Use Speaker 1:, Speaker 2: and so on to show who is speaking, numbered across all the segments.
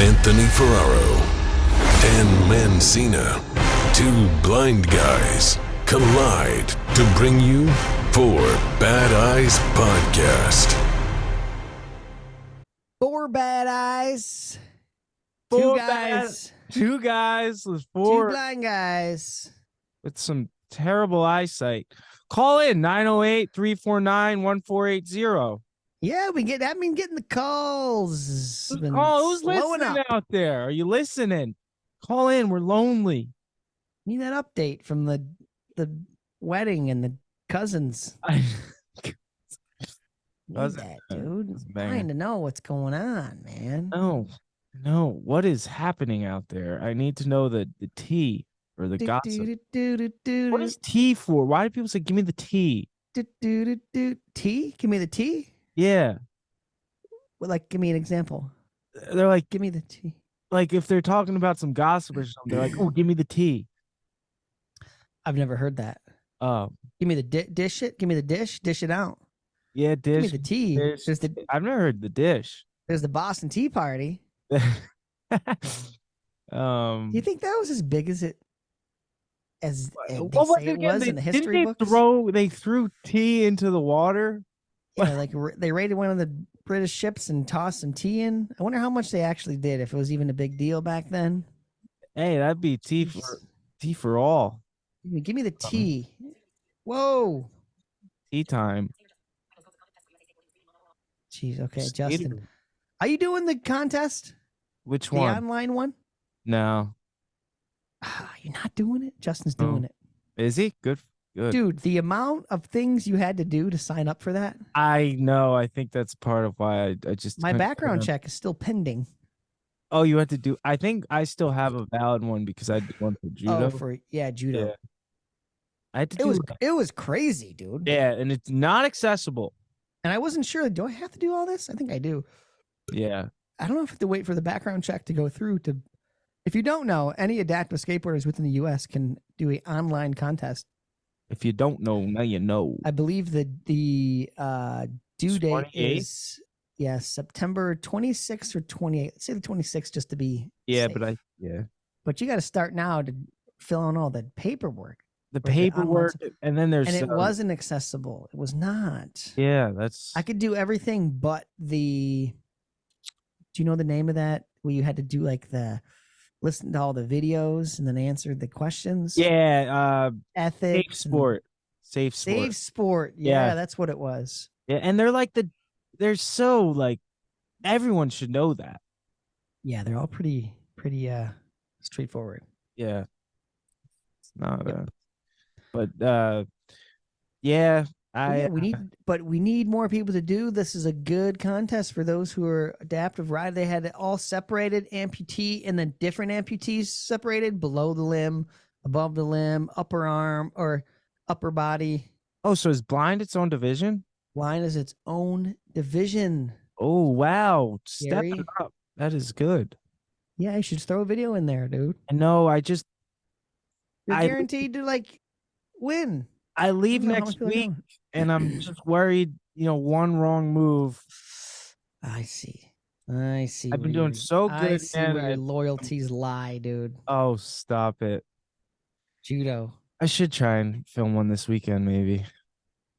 Speaker 1: Anthony Ferraro, Dan Mancina. Two blind guys collide to bring you Four Bad Eyes Podcast.
Speaker 2: Four bad eyes.
Speaker 3: Two guys with
Speaker 2: Two blind guys.
Speaker 3: with some terrible eyesight. Call in 908-349-1480.
Speaker 2: Yeah, I've been getting the calls.
Speaker 3: Who's listening out there? Are you listening? Call in. We're lonely.
Speaker 2: Need that update from the wedding and the cousins. Need that, dude. Trying to know what's going on, man.
Speaker 3: No. What is happening out there? I need to know the tea or the gossip. What is tea for? Why do people say, give me the tea?
Speaker 2: Tea? Give me the tea?
Speaker 3: Yeah.
Speaker 2: Well, like, give me an example.
Speaker 3: They're like,
Speaker 2: give me the tea.
Speaker 3: Like if they're talking about some gossip or something, they're like, oh, give me the tea.
Speaker 2: I've never heard that.
Speaker 3: Oh.
Speaker 2: Give me the dish it. Give me the dish. Dish it out.
Speaker 3: Yeah, dish.
Speaker 2: Give me the tea.
Speaker 3: I've never heard the dish.
Speaker 2: There's the Boston Tea Party. Do you think that was as big as it they say it was in the history books?
Speaker 3: They threw tea into the water.
Speaker 2: Yeah, like they raided one of the British ships and tossed some tea in. I wonder how much they actually did, if it was even a big deal back then.
Speaker 3: Hey, that'd be tea for all.
Speaker 2: Give me the tea. Whoa.
Speaker 3: Tea time.
Speaker 2: Jeez, okay, Justin. Are you doing the contest?
Speaker 3: Which one?
Speaker 2: The online one?
Speaker 3: No.
Speaker 2: You're not doing it? Justin's doing it.
Speaker 3: Is he? Good.
Speaker 2: Dude, the amount of things you had to do to sign up for that.
Speaker 3: I know. I think that's part of why I just...
Speaker 2: My background check is still pending.
Speaker 3: Oh, you had to do... I think I still have a valid one because I did one for judo.
Speaker 2: Oh, judo. Yeah.
Speaker 3: I had to
Speaker 2: It was crazy, dude.
Speaker 3: Yeah, and it's not accessible.
Speaker 2: And I wasn't sure. Do I have to do all this? I think I do.
Speaker 3: Yeah.
Speaker 2: I don't know if I have to wait for the background check to go through to... If you don't know, any adaptive skateboarders within the U.S. can do an online contest.
Speaker 3: If you don't know, now you know.
Speaker 2: I believe the due date is September 26th or 28th. Let's say the 26th just to be safe. But you got to start now to fill out all the paperwork.
Speaker 3: The paperwork, and then there's...
Speaker 2: And it wasn't accessible. It was not.
Speaker 3: Yeah, that's...
Speaker 2: I could do everything but the... Do you know the name of that? Where you had to do like listen to all the videos and then answer the questions.
Speaker 3: Yeah.
Speaker 2: Ethics.
Speaker 3: Safe sport.
Speaker 2: Yeah, that's what it was.
Speaker 3: Yeah, and they're so like, everyone should know that.
Speaker 2: Yeah, they're all pretty straightforward.
Speaker 3: Yeah. It's not but yeah.
Speaker 2: We need more people to do. This is a good contest for those who are adaptive ride. They had it all separated, amputee and then different amputees separated, below the limb, above the limb, upper arm or upper body.
Speaker 3: Oh, so is blind its own division?
Speaker 2: Blind is its own division.
Speaker 3: Oh wow. Step it up. That is good.
Speaker 2: Yeah, you should just throw a video in there, dude.
Speaker 3: No,
Speaker 2: you're guaranteed to like win.
Speaker 3: I leave next week, and I'm just worried, one wrong move.
Speaker 2: I see.
Speaker 3: I've been doing so good.
Speaker 2: I see where your loyalties lie, dude.
Speaker 3: Oh, stop it.
Speaker 2: Judo.
Speaker 3: I should try and film one this weekend, maybe.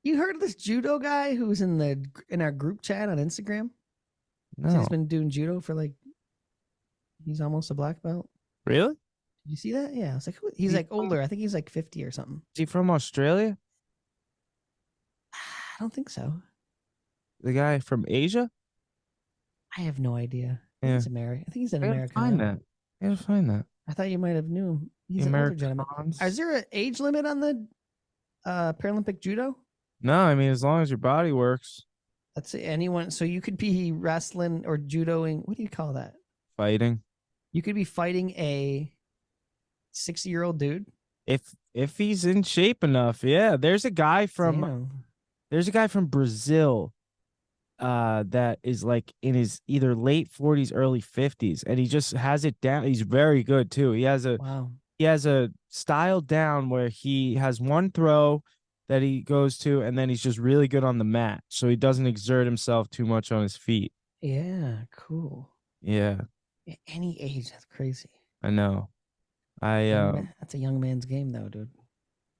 Speaker 2: You heard of this judo guy who's in our group chat on Instagram?
Speaker 3: No.
Speaker 2: He's been doing judo for he's almost a black belt.
Speaker 3: Really?
Speaker 2: Did you see that? Yeah. It's like he's older. I think he's 50 or something.
Speaker 3: Is he from Australia?
Speaker 2: I don't think so.
Speaker 3: The guy from Asia?
Speaker 2: I have no idea.
Speaker 3: Yeah.
Speaker 2: He's American. I think he's an American.
Speaker 3: Find that.
Speaker 2: I thought you might have knew him. He's an older gentleman. Is there an age limit on the Paralympic judo?
Speaker 3: No, I mean as long as your body works.
Speaker 2: That's anyone. So you could be wrestling or judoing. What do you call that?
Speaker 3: Fighting.
Speaker 2: You could be fighting a 60-year-old dude.
Speaker 3: If he's in shape enough, yeah. There's a guy from Brazil that is like in his either late 40s, early 50s, and he just has it down. He's very good too. He has a style down where he has one throw that he goes to, and then he's just really good on the mat, so he doesn't exert himself too much on his feet.
Speaker 2: Yeah, cool.
Speaker 3: Yeah.
Speaker 2: At any age, that's crazy.
Speaker 3: I know.
Speaker 2: That's a young man's game, though, dude.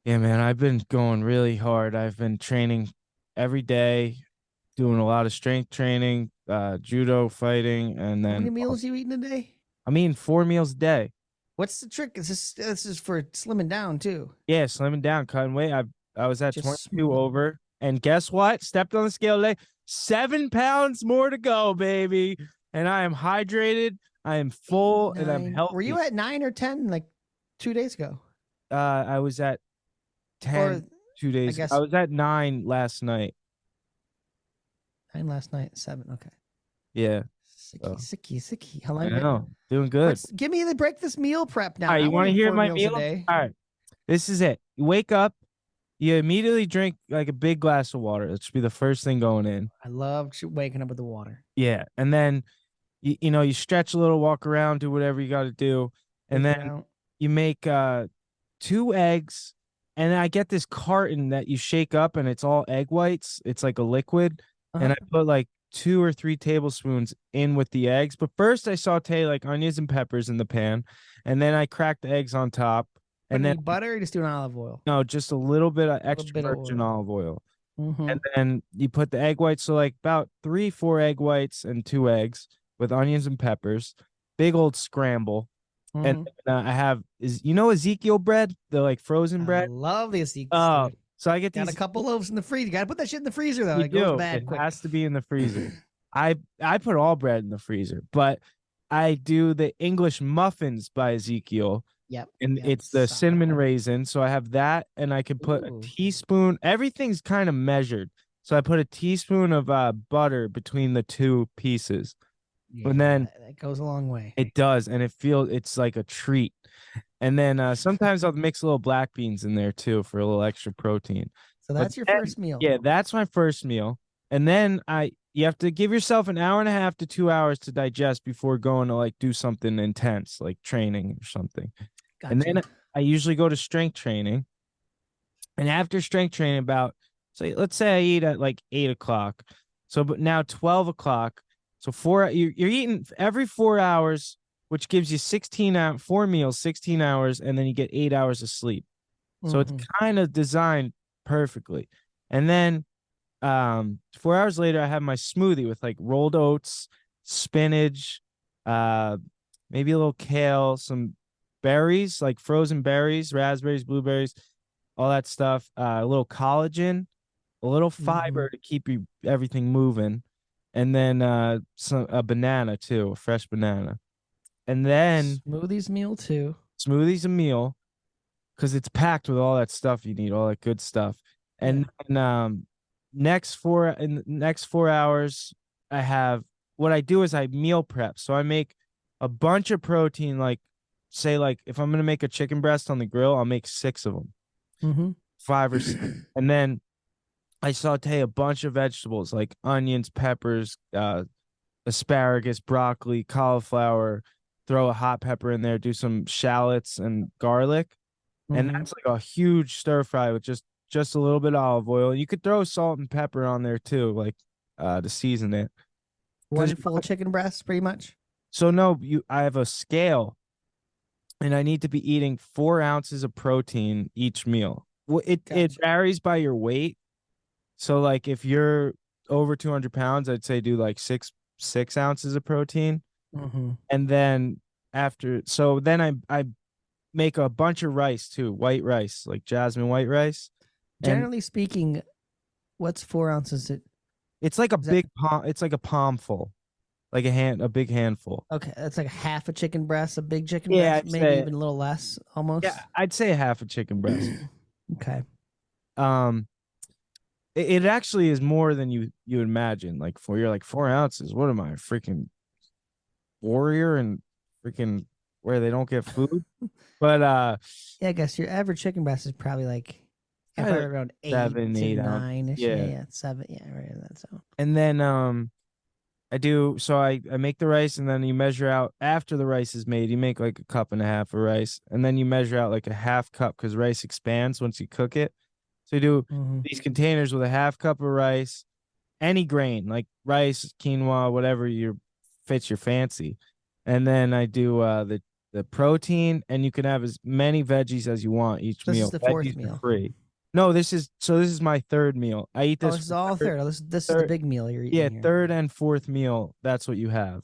Speaker 3: Yeah, man, I've been going really hard. I've been training every day, doing a lot of strength training, judo, fighting, and
Speaker 2: How many
Speaker 3: then
Speaker 2: meals you eating a day?
Speaker 3: I'm eating 4 meals a day.
Speaker 2: What's the trick? This is for slimming down too.
Speaker 3: Yeah, slimming down, cutting weight. I was at
Speaker 2: Just
Speaker 3: 22 over, and guess what? Stepped on the scale today. 7 pounds more to go, baby. And I am hydrated. I am full, and I'm healthy.
Speaker 2: Were you at 9 or 10 like 2 days ago?
Speaker 3: I was at 10
Speaker 2: Or
Speaker 3: 2 days.
Speaker 2: I guess
Speaker 3: I was at 9 last night.
Speaker 2: 9 last night, 7. Okay.
Speaker 3: Yeah.
Speaker 2: Sicky. How
Speaker 3: I
Speaker 2: long?
Speaker 3: know. Doing good.
Speaker 2: Give me the break this meal prep now.
Speaker 3: All right, you want to hear my meal?
Speaker 2: All
Speaker 3: All right. This is it. You wake up, you immediately drink like a big glass of water. That should be the first thing going in.
Speaker 2: I love waking up with the water.
Speaker 3: Yeah. And then you stretch a little, walk around, do whatever you got to do. And then you make 2 eggs. And I get this carton that you shake up and it's all egg whites. It's like a liquid. And I put like 2 or 3 tablespoons in with the eggs. But first I saute like onions and peppers in the pan. And then I crack the eggs on top. And then
Speaker 2: butter or just doing olive oil?
Speaker 3: No, just a little bit of extra virgin olive oil. And then you put the egg whites. So like about 3-4 egg whites and 2 eggs with onions and peppers. Big old scramble. And I have Ezekiel bread, the like frozen bread.
Speaker 2: I love the Ezekiel.
Speaker 3: Oh, so I get
Speaker 2: got a couple loaves in the freezer. You got to put that shit in the freezer though.
Speaker 3: You
Speaker 2: it goes bad
Speaker 3: it
Speaker 2: quick.
Speaker 3: has to be in the freezer. I put all bread in the freezer, but I do the English muffins by Ezekiel.
Speaker 2: Yep.
Speaker 3: And it's the cinnamon raisin. So I have that, and I can put a teaspoon. Everything's kind of measured. So I put a teaspoon of butter between the 2 pieces.
Speaker 2: Yeah,
Speaker 3: and then
Speaker 2: that goes a long way.
Speaker 3: It does, and it's like a treat. And then sometimes I'll mix a little black beans in there too for a little extra protein.
Speaker 2: So that's your first meal.
Speaker 3: Yeah, that's my first meal. And then you have to give yourself an hour and a half to 2 hours to digest before going to like do something intense, like training or something. Gotcha. And then I usually go to strength training. And after strength training, let's say I eat at like 8 o'clock. So, but now 12 o'clock. So you're eating every 4 hours, which gives you 4 meals, 16 hours, and then you get 8 hours of sleep. So it's kind of designed perfectly. And then 4 hours later, I have my smoothie with like rolled oats, spinach, maybe a little kale, some berries, like frozen berries, raspberries, blueberries, all that stuff. A little collagen, a little fiber to keep everything moving. And then a banana too, a fresh banana. And then
Speaker 2: smoothies meal too.
Speaker 3: Smoothies a meal because it's packed with all that stuff you need, all that good stuff. And then, next 4 hours, what I do is I meal prep. So I make a bunch of protein, like say like if I'm gonna make a chicken breast on the grill, I'll make 6 of them, 5 or 6, and then I saute a bunch of vegetables like onions, peppers, asparagus, broccoli, cauliflower, throw a hot pepper in there, do some shallots and garlic. And that's like a huge stir fry with just a little bit of olive oil. You could throw salt and pepper on there too, like to season it.
Speaker 2: One full chicken breast, pretty much.
Speaker 3: So no, I have a scale, and I need to be eating 4 ounces of protein each meal. It varies by your weight. So like if you're over 200 pounds, I'd say do like 6 ounces of protein. And then then I make a bunch of rice too, white rice, like jasmine white rice.
Speaker 2: Generally speaking, what's 4 ounces?
Speaker 3: It's like palm. It's like a palmful, like a big handful.
Speaker 2: Okay, that's like half a chicken breast, a big chicken breast, maybe even a little less, almost.
Speaker 3: Yeah, I'd say half a chicken breast.
Speaker 2: Okay.
Speaker 3: It actually is more than you imagine. Like you're like 4 ounces. What am I, a freaking warrior and freaking where they don't get food? But
Speaker 2: yeah, I guess your average chicken breast is probably like around
Speaker 3: 7, 8
Speaker 2: 9 ish.
Speaker 3: Yeah,
Speaker 2: 7. Yeah, right in that zone.
Speaker 3: And then I make the rice, and then you measure out after the rice is made. You make like a cup and a half of rice, and then you measure out like a half cup because rice expands once you cook it. So you do these containers with a half cup of rice, any grain like rice, quinoa, whatever fits your fancy. And then I do the protein, and you can have as many veggies as you want each
Speaker 2: This is
Speaker 3: meal.
Speaker 2: the fourth
Speaker 3: Veggies are
Speaker 2: meal.
Speaker 3: free. No, this is my third meal. I eat
Speaker 2: Oh,
Speaker 3: this
Speaker 2: this is
Speaker 3: for
Speaker 2: all
Speaker 3: third,
Speaker 2: third. Oh, this is the
Speaker 3: third
Speaker 2: big meal you're
Speaker 3: yeah,
Speaker 2: eating here.
Speaker 3: third and fourth meal. That's what you have.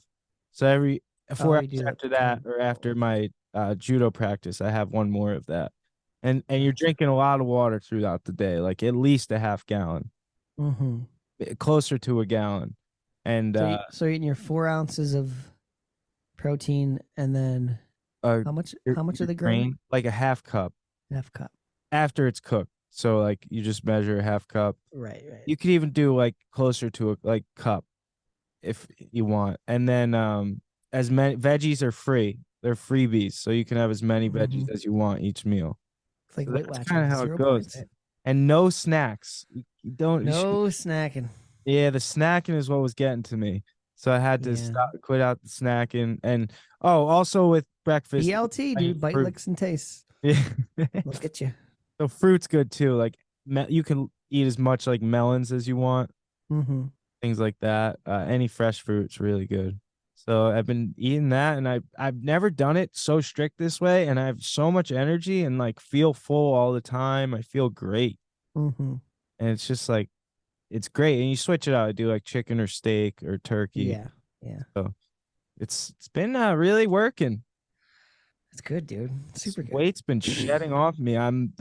Speaker 3: So every
Speaker 2: Oh,
Speaker 3: 4 hours
Speaker 2: you do like
Speaker 3: after that,
Speaker 2: third.
Speaker 3: or after my judo practice, I have one more of that. And you're
Speaker 2: Gotcha.
Speaker 3: drinking a lot of water throughout the day, like at least a half gallon,
Speaker 2: Mm-hmm.
Speaker 3: closer to a gallon. And
Speaker 2: So you're eating your 4 ounces of protein, and then
Speaker 3: uh,
Speaker 2: how much of
Speaker 3: your
Speaker 2: the grain?
Speaker 3: grain, like a half cup
Speaker 2: Half cup.
Speaker 3: after it's cooked. So like you just measure a half cup.
Speaker 2: Right, right.
Speaker 3: You could even do like closer to a like cup if you want. And then as many veggies are free. They're freebies, so you can have as many
Speaker 2: Mm-hmm.
Speaker 3: veggies as you want each meal.
Speaker 2: It's like
Speaker 3: So
Speaker 2: Weight
Speaker 3: that's kind of
Speaker 2: Watchers,
Speaker 3: how it
Speaker 2: 0
Speaker 3: goes.
Speaker 2: points.
Speaker 3: And no snacks. You don't you should,
Speaker 2: No snacking.
Speaker 3: yeah, the snacking is what was getting to me. So I had to
Speaker 2: Yeah.
Speaker 3: stop quit out the snacking. And oh, also with breakfast,
Speaker 2: BLT,
Speaker 3: I
Speaker 2: dude.
Speaker 3: eat
Speaker 2: Bite,
Speaker 3: fruit.
Speaker 2: licks, and tastes.
Speaker 3: Yeah.
Speaker 2: Look at you.
Speaker 3: So fruit's good too. Like you can eat as much like melons as you want,
Speaker 2: Mm-hmm.
Speaker 3: things like that. Any fresh fruit's really good. So I've been eating that, and I've never done it so strict this way, and I have so much energy and like feel full all the time. I feel great,
Speaker 2: Mm-hmm.
Speaker 3: and it's just like it's great. And you switch it out. I do like chicken or steak or turkey.
Speaker 2: Yeah. Yeah.
Speaker 3: So it's been really working.
Speaker 2: It's good, dude.
Speaker 3: This
Speaker 2: Super good.
Speaker 3: weight's been shedding off me. I'm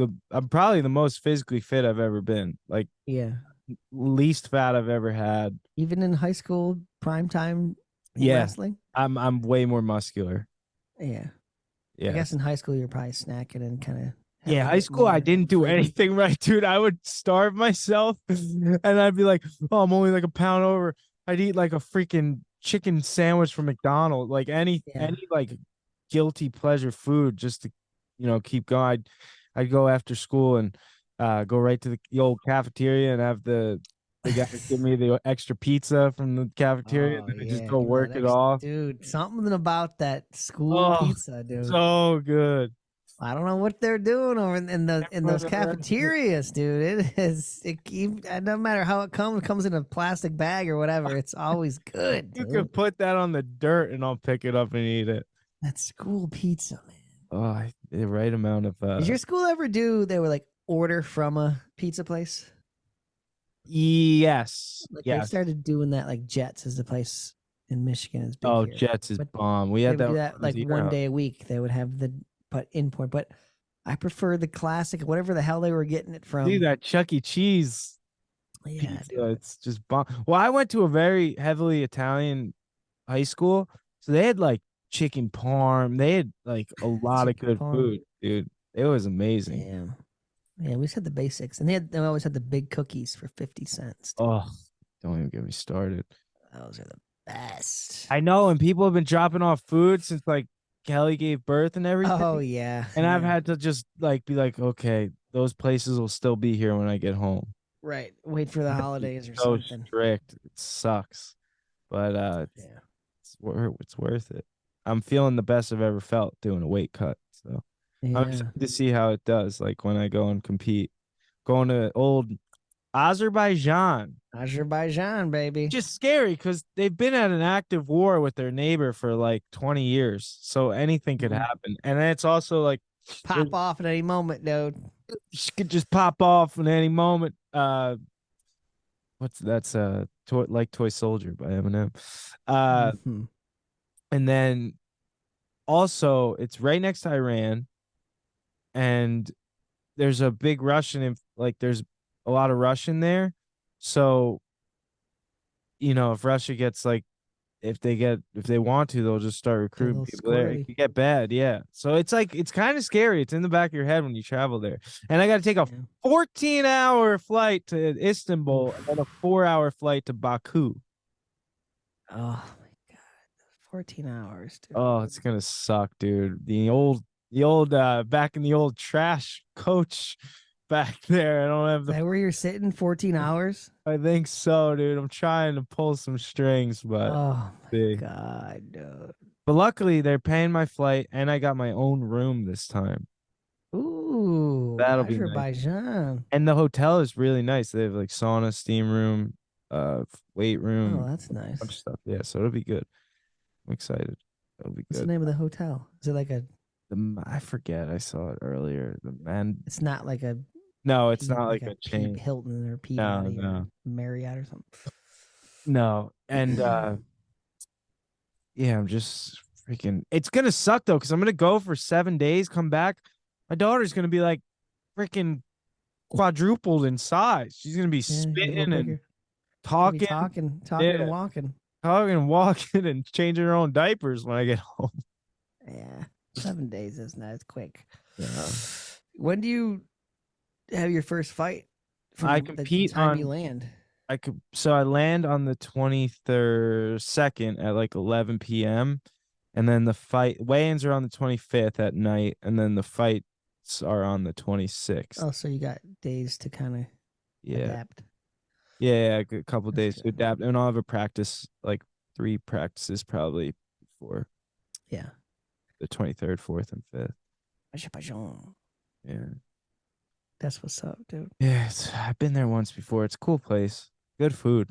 Speaker 3: probably the most physically fit I've ever been. Like
Speaker 2: Yeah.
Speaker 3: least fat I've ever had.
Speaker 2: Even in high school, prime time in
Speaker 3: Yeah,
Speaker 2: wrestling.
Speaker 3: I'm way more muscular.
Speaker 2: Yeah. I
Speaker 3: Yeah.
Speaker 2: guess in high school you're probably snacking and kind of
Speaker 3: Yeah, high school I didn't do anything right, dude. I would starve myself and I'd be like, "Oh, I'm only like a pound over." I'd eat like a freaking chicken sandwich from McDonald's, like
Speaker 2: Yeah.
Speaker 3: any like guilty pleasure food just to, keep going. I'd go after school and go right to the old cafeteria and have the guys give me the extra pizza from the cafeteria, and
Speaker 2: Oh
Speaker 3: then I just
Speaker 2: yeah,
Speaker 3: go
Speaker 2: give me
Speaker 3: work
Speaker 2: that
Speaker 3: it
Speaker 2: extra,
Speaker 3: off.
Speaker 2: dude. Something about that school
Speaker 3: Oh,
Speaker 2: pizza, dude.
Speaker 3: so good.
Speaker 2: I don't know what they're doing over in those cafeterias, dude. It no matter how it comes in a plastic bag or whatever. It's always good,
Speaker 3: You
Speaker 2: dude.
Speaker 3: could put that on the dirt and I'll pick it up and eat it.
Speaker 2: That school pizza, man.
Speaker 3: Oh, the right amount of
Speaker 2: Did your school ever do? They were like order from a pizza place.
Speaker 3: yes.
Speaker 2: Like they
Speaker 3: Yes.
Speaker 2: started doing that. Like Jets is the place in Michigan. It's big
Speaker 3: Oh,
Speaker 2: here.
Speaker 3: Jets is
Speaker 2: But
Speaker 3: bomb. We
Speaker 2: they
Speaker 3: had
Speaker 2: would
Speaker 3: that
Speaker 2: do
Speaker 3: when
Speaker 2: that
Speaker 3: I was
Speaker 2: like
Speaker 3: a year
Speaker 2: one
Speaker 3: out.
Speaker 2: day a week. They would have the import. But I prefer the classic, whatever the hell they were getting it from.
Speaker 3: See that Chuck E. Cheese
Speaker 2: Yeah,
Speaker 3: pizza.
Speaker 2: dude.
Speaker 3: It's just bomb. Well, I went to a very heavily Italian high school, so they had like chicken parm. They had like a lot of
Speaker 2: Chicken
Speaker 3: good
Speaker 2: parm.
Speaker 3: food, dude. It was amazing.
Speaker 2: Damn. Yeah, we just had the basics, and they always had the big cookies for 50 cents. Dude.
Speaker 3: Oh, don't even get me started.
Speaker 2: Those are the best.
Speaker 3: I know, and people have been dropping off food since like Kelly gave birth and everything.
Speaker 2: Oh yeah.
Speaker 3: And I've
Speaker 2: yeah.
Speaker 3: had to just like be like, okay, those places will still be here when I get home.
Speaker 2: Right. Wait for the holidays or
Speaker 3: So
Speaker 2: something.
Speaker 3: strict. It sucks. But
Speaker 2: Yeah.
Speaker 3: it's worth it. I'm feeling the best I've ever felt doing a weight cut. So I'm
Speaker 2: Yeah.
Speaker 3: excited to see how it does, like when I go and compete. Going to old Azerbaijan.
Speaker 2: Azerbaijan, baby.
Speaker 3: Just scary because they've been at an active war with their neighbor for like 20 years. So anything could happen. And then it's also like
Speaker 2: Pop off at any moment, dude.
Speaker 3: she could just pop off at any moment. That's Toy Soldier by Eminem.
Speaker 2: Mhm.
Speaker 3: And then also it's right next to Iran, and there's a big Russian like there's a lot of Russian there. So, if Russia gets like if they want to, they'll just start recruiting people there. It
Speaker 2: squirrely.
Speaker 3: could get bad, yeah. So it's like it's kind of scary. It's in the back of your head when you travel there. And I got to take a 14-hour flight to Istanbul and then a 4-hour flight to Baku.
Speaker 2: Oh my god, 14 hours, dude.
Speaker 3: Oh, it's gonna suck, dude. The old back in the old trash coach back there. I don't have
Speaker 2: Is that where you're sitting? 14 hours?
Speaker 3: I think so, dude. I'm trying to pull some strings, but
Speaker 2: Oh my god, dude.
Speaker 3: But luckily they're paying my flight and I got my own room this time.
Speaker 2: Ooh,
Speaker 3: That'll be nice.
Speaker 2: Azerbaijan.
Speaker 3: And the hotel is really nice. They have like sauna, steam room, weight room.
Speaker 2: Oh, that's nice.
Speaker 3: Bunch of stuff. Yeah, so it'll be good. I'm excited. It'll be
Speaker 2: What's
Speaker 3: good.
Speaker 2: the name of the hotel? Is it like a?
Speaker 3: I forget. I saw it earlier. The man.
Speaker 2: It's not like a.
Speaker 3: No, it's not like a chain.
Speaker 2: Hilton or
Speaker 3: No,
Speaker 2: Peabody or
Speaker 3: no,
Speaker 2: Marriott or something.
Speaker 3: no. And yeah, I'm just freaking. It's gonna suck though, because I'm gonna go for 7 days, come back. My daughter's gonna be like freaking quadrupled in size. She's gonna be
Speaker 2: Yeah, you get a little
Speaker 3: spitting and
Speaker 2: bigger. Be
Speaker 3: talking,
Speaker 2: talking
Speaker 3: yeah,
Speaker 2: and walking.
Speaker 3: talking and walking and changing her own diapers when I get home.
Speaker 2: Yeah, 7 days is not. It's quick.
Speaker 3: Yeah.
Speaker 2: When do you have your first fight?
Speaker 3: I
Speaker 2: From the
Speaker 3: compete
Speaker 2: time you
Speaker 3: on.
Speaker 2: land.
Speaker 3: I land on the 23rd second at like 11 p.m. and then the fight weigh-ins are on the 25th at night, and then the fights are on the 26th.
Speaker 2: Oh, so you got days to kind of adapt.
Speaker 3: Yeah, a couple
Speaker 2: That's
Speaker 3: days
Speaker 2: good.
Speaker 3: to adapt, and I'll have a practice, like 3 practices probably before.
Speaker 2: Yeah.
Speaker 3: The 23rd, 4th, and 5th. Yeah.
Speaker 2: That's what's up, dude.
Speaker 3: Yeah, I've been there once before. It's a cool place. Good food.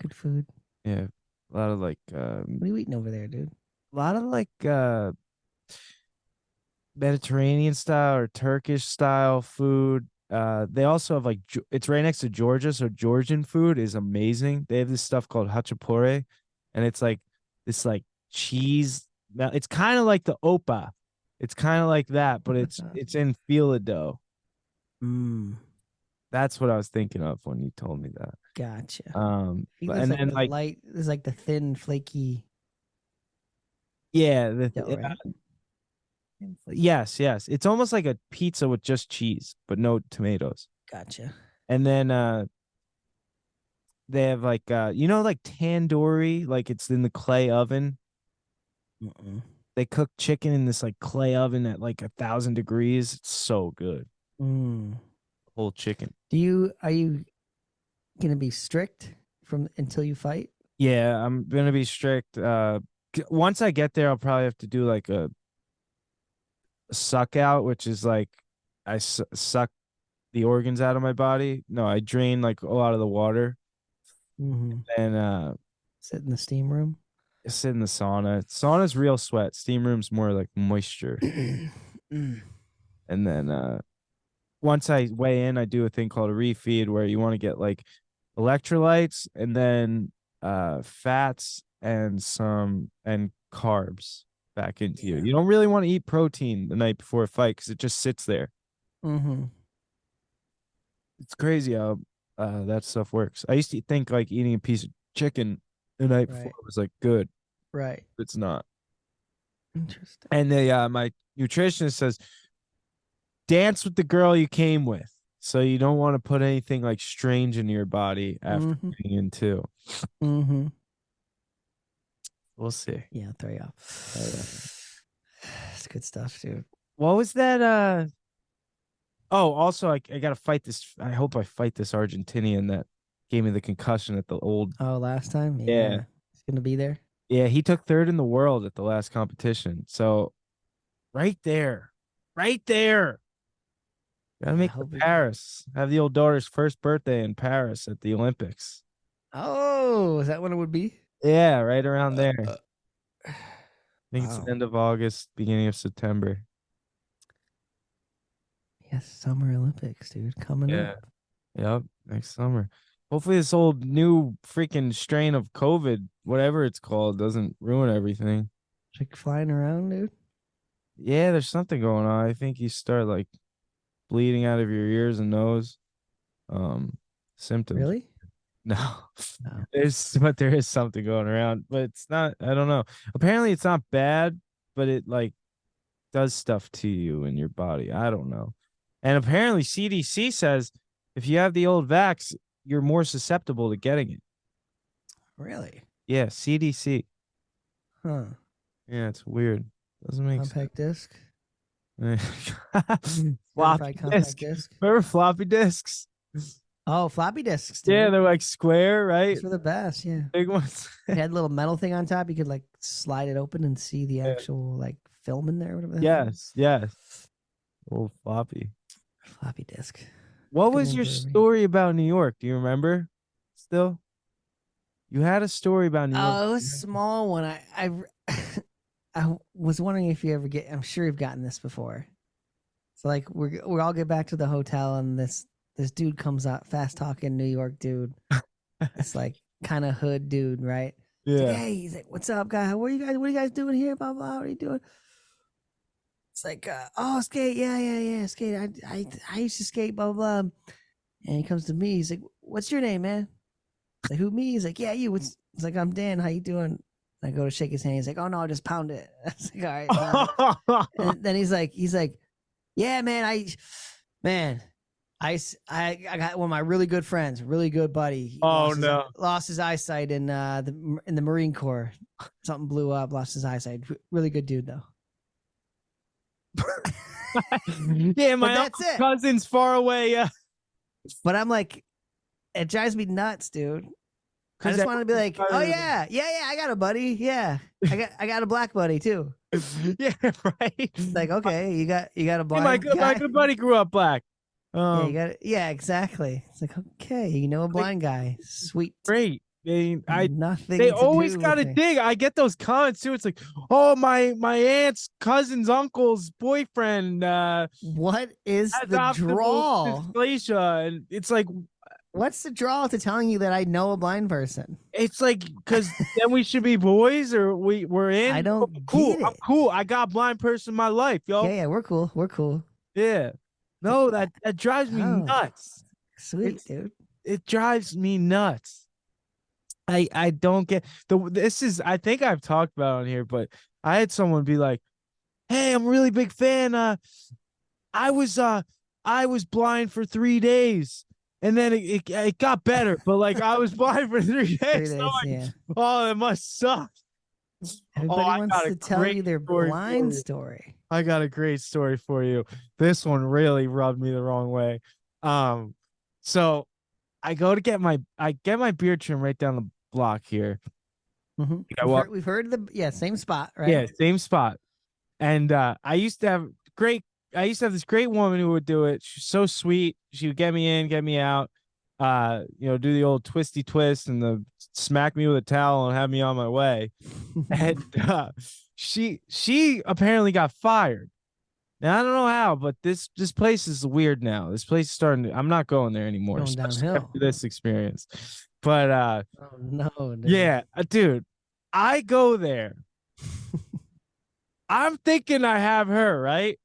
Speaker 2: Good food.
Speaker 3: Yeah. A lot of like
Speaker 2: what are you eating over there, dude?
Speaker 3: A lot of like Mediterranean style or Turkish style food. They also have like it's right next to Georgia, so Georgian food is amazing. They have this stuff called hachapuri, and it's like this like cheese. It's kind of like the opa. It's kind of like that, but it's in fila dough. That's what I was thinking of when you told me that.
Speaker 2: Gotcha.
Speaker 3: And
Speaker 2: like
Speaker 3: then
Speaker 2: the light, there's like the thin, flaky.
Speaker 3: Yeah,
Speaker 2: right?
Speaker 3: Yes. It's almost like a pizza with just cheese, but no tomatoes.
Speaker 2: Gotcha.
Speaker 3: And then they have like like tandoori, like it's in the clay oven. They cook chicken in this like clay oven at like 1,000 degrees. It's so good. Whole chicken.
Speaker 2: Are you gonna be strict until you fight?
Speaker 3: Yeah, I'm gonna be strict. Once I get there, I'll probably have to do like a suck out, which is like I suck the organs out of my body. No, I drain like a lot of the water. And
Speaker 2: sit in the steam room.
Speaker 3: Sit in the sauna. Sauna's real sweat. Steam room's more like moisture. And then once I weigh in, I do a thing called a refeed where you want to get like electrolytes and then fats and carbs back into you. You don't really want to eat protein the night before a fight because it just sits there. It's crazy how that stuff works. I used to think like eating a piece of chicken the night before was like good.
Speaker 2: Right.
Speaker 3: It's not.
Speaker 2: Interesting.
Speaker 3: And my nutritionist says, dance with the girl you came with. So you don't want to put anything like strange into your body after getting in too. We'll see.
Speaker 2: Yeah, I'll throw you off. It's good stuff, dude.
Speaker 3: What was that? Oh, also I gotta fight this. I hope I fight this Argentinian that gave me the concussion at the old.
Speaker 2: Oh, last time?
Speaker 3: Yeah.
Speaker 2: He's gonna be there.
Speaker 3: Yeah, he took 3rd in the world at the last competition. So right there. Gotta make the Paris. Have the old daughter's first birthday in Paris at the Olympics.
Speaker 2: Oh, is that when it would be?
Speaker 3: Yeah, right around there. I think it's the end of August, beginning of September.
Speaker 2: Yes, Summer Olympics, dude, coming up.
Speaker 3: Yep, next summer. Hopefully this old new freaking strain of COVID, whatever it's called, doesn't ruin everything.
Speaker 2: Like flying around, dude?
Speaker 3: Yeah, there's something going on. I think you start like bleeding out of your ears and nose. Symptoms.
Speaker 2: Really?
Speaker 3: No. But there is something going around, but it's not, I don't know. Apparently it's not bad, but it like does stuff to you in your body. I don't know. And apparently CDC says if you have the old vax, you're more susceptible to getting it.
Speaker 2: Really?
Speaker 3: Yeah, CDC.
Speaker 2: Huh.
Speaker 3: Yeah, it's weird. Doesn't make
Speaker 2: compact disc.
Speaker 3: Floppy disc. Remember floppy disks?
Speaker 2: Oh, floppy disks. Dude.
Speaker 3: Yeah, they're like square, right?
Speaker 2: Those were the best. Yeah,
Speaker 3: big ones.
Speaker 2: It had a little metal thing on top. You could like slide it open and see the actual like film in there. Or whatever.
Speaker 3: Yes. Old floppy
Speaker 2: disk.
Speaker 3: What was your story about New York? Do you remember? Still, you had a story about New York.
Speaker 2: Oh, it was a small one. I was wondering if you ever get. I'm sure you've gotten this before. So like we all get back to the hotel, and this dude comes out, fast talking New York dude. It's like kind of hood dude, right?
Speaker 3: Yeah.
Speaker 2: Like, hey, he's like, "What's up, guy? What are you guys doing here? Blah blah. What are you doing?" It's like, "Oh, skate, yeah, skate. I used to skate, blah blah." blah. And he comes to me. He's like, "What's your name, man?" Like, "Who, me?" He's like, "Yeah, you." It's like, "I'm Dan. How you doing?" I go to shake his hand. He's like, "Oh no, just pound it." I was like, "All right." And then he's like, "Yeah, man, I got one of my really good friends, really good buddy. He lost his eyesight in the Marine Corps. Something blew up, lost his eyesight. Really good dude though."
Speaker 3: Yeah, my
Speaker 2: that's it.
Speaker 3: cousin's far away.
Speaker 2: But I'm like, it drives me nuts, dude. I just want to be like, "Oh yeah, I got a buddy. Yeah, I got a black buddy too."
Speaker 3: Yeah, right.
Speaker 2: It's like, okay, you got a blind
Speaker 3: my
Speaker 2: guy.
Speaker 3: good buddy grew up black.
Speaker 2: Yeah, you got it. Yeah, exactly. It's like, okay, you know a blind guy. Sweet.
Speaker 3: Great.
Speaker 2: Nothing.
Speaker 3: They always gotta dig. I get those comments too. It's like, oh, my aunt's cousin's uncle's boyfriend.
Speaker 2: What is the draw?
Speaker 3: Dysplasia, and it's like,
Speaker 2: what's the draw to telling you that I know a blind person?
Speaker 3: It's like, because then we should be boys, or we're in.
Speaker 2: I don't
Speaker 3: cool.
Speaker 2: get it.
Speaker 3: I'm cool. I got a blind person in my life, yo.
Speaker 2: Yeah, we're cool. We're cool.
Speaker 3: Yeah. No, that drives me nuts.
Speaker 2: Sweet, dude.
Speaker 3: It drives me nuts. I don't get this is, I think I've talked about it on here, but I had someone be like, "Hey, I'm a really big fan. I was blind for 3 days, and then it got better, but like I was blind for 3 days."
Speaker 2: 3 days,
Speaker 3: So like,
Speaker 2: yeah.
Speaker 3: Oh, it must suck.
Speaker 2: Everybody wants to tell you their blind story.
Speaker 3: I got a great story for you. This one really rubbed me the wrong way. So I go to get my beard trim right down the block here.
Speaker 2: Mm-hmm. We've heard same spot, right?
Speaker 3: Yeah, same spot. And I used to have this great woman who would do it. She's so sweet. She would get me in, get me out. Do the old twisty twist and smack me with a towel and have me on my way. And she apparently got fired. Now I don't know how, but this place is weird now. This place is I'm not going there anymore.
Speaker 2: Going downhill
Speaker 3: after this experience. But
Speaker 2: oh no, dude.
Speaker 3: Yeah, dude, I go there. I'm thinking I have her, right?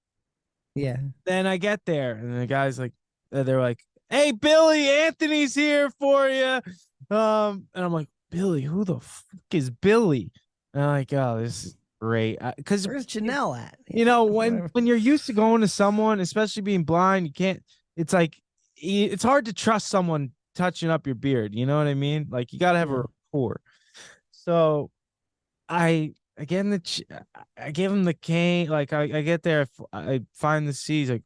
Speaker 2: Yeah.
Speaker 3: Then I get there, and the guy's like, they're like, "Hey, Billy, Anthony's here for you." And I'm like, "Billy, who the fuck is Billy?" And I'm like, "Oh, this is great." Because
Speaker 2: where's Janelle at?
Speaker 3: When you're used to going to someone, especially being blind, you can't. It's like it's hard to trust someone touching up your beard. You know what I mean? Like you gotta have a rapport. So I give him the cane. Like I get there, I find the C. He's like,